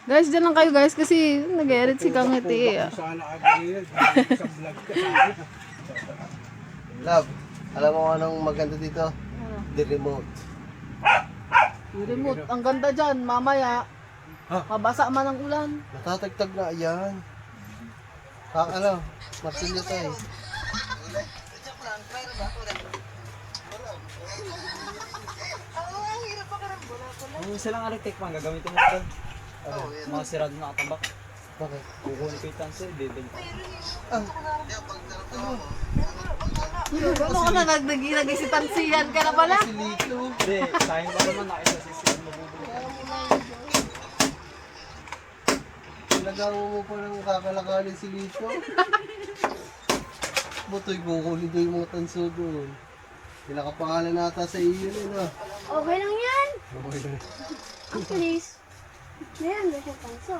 Guys, dyan lang kayo guys kasi nag-edit si Kangiti eh. Sana kaganina. Sa vlog ka sana. Love, alam mo kung anong maganda dito? the remote. Yung remote, ang ganda dyan, mamaya. Mabasa man ang ulan. Natatagtag na, ayan. Ano, martilyo tayo. Kung isa lang electric man, gagamitin mo ito. Mga sirado na katambak. Bakit? Kukunin ko yung tanso, dibenta. Ano ka na, nag-isitansiyan ka na pala? Hindi, sayang pa naman nakisa si Sid mabubulong. Nagawa mo pa ng kakalakanin si Lito. Butoy, kukunin doon yung mga tanso doon. Pinakapangalan nata sa iyo yun ah. Okay lang yan. Okay na. Please. Meron na siya panso.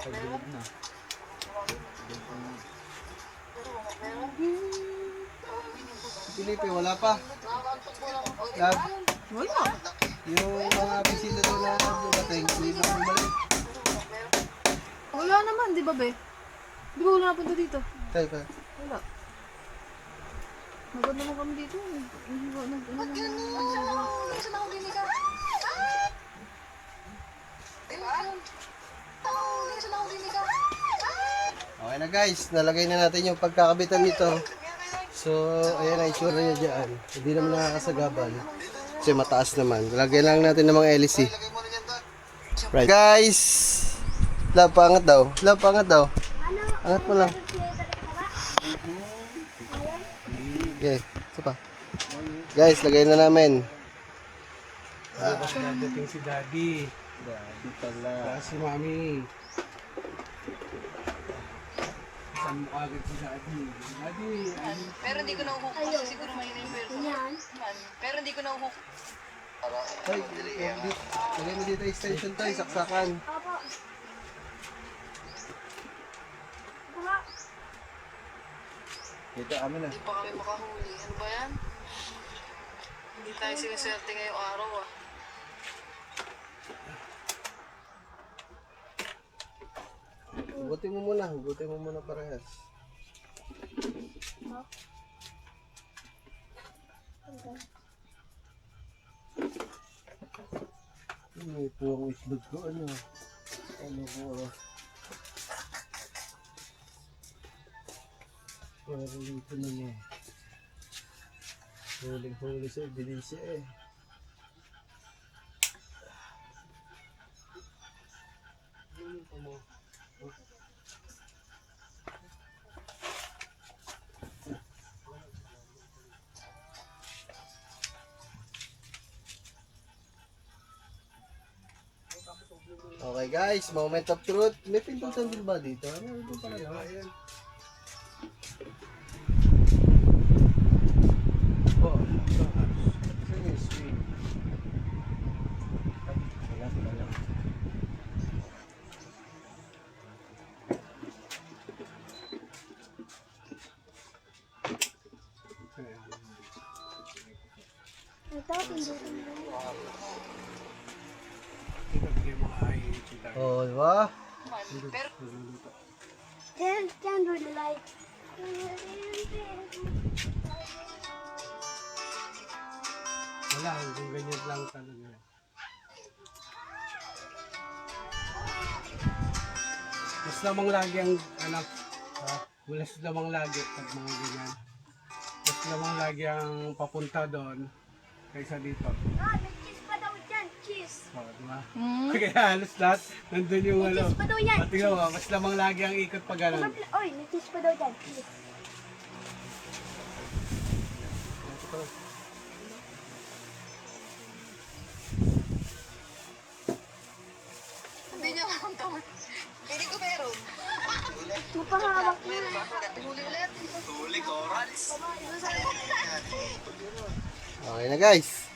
Pagbilog na. Felipe, wala pa. Lab, Wala. yung mga bisita doon na dumating, hindi na bumalik. Wala naman, di ba be? Di ba wala napunta dito? Tayo pa. Wala. Maganda naman kami dito. Okay na guys, nalagay na natin yung pagkakabitan nito. So, ayan ang itsura niya dyan. Hindi naman nakakasagabal. Kasi mataas naman. Lagyan lang natin ng mga LC. Right. Guys! Love, paangat daw. Love, paangat daw. Angat mo lang. Okay, isa pa. Guys, lagay na namin. Dating si Daddy. Daddy pala. Si Mami. Saan mo agad si Daddy? Daddy, Pero hindi ko na-hook kasi siguro may yung person. Yan. Pero hindi ko na-hook. Ay, lagay mo dito extension tayo, saksakan. Opo. Baka. Dito kami na. Hindi pa kami makahuli. Ano ba yan? Hindi tayo siniswerte ngayong araw ah. Hugutin mo muna parehas. Ito ang islog ko, ano ko, parang dito na niya. Huling-huli sa ibilisya eh. Okay guys, moment of truth. May pintutan din ba dito? Ano ito pala yun? Ayan. Oh, sige, sweet. Wala. Ito, pindutin mo. bigyan mo ay si Daddy. Oh, di ba? Pero Stand with the light. Wala, kung ganyan lang talaga. Mas lamang lagi ang anak. Mas lamang lagi pag mga ganyan. Mas lamang lagi ang papunta doon kaysa dito. Ah, may cheese pa daw dyan. Cheese. Oh, di ba? Kaya halos lahat nandun yung May ano. cheese pa daw yan. Pati nga, mas lamang lagi ang ikot pag ganun. Oy, may cheese pa daw dyan. Cheese. hindi niya alam tawag. Hindi ko meron. Mapahawak mo. Huli ulit. Okay na guys.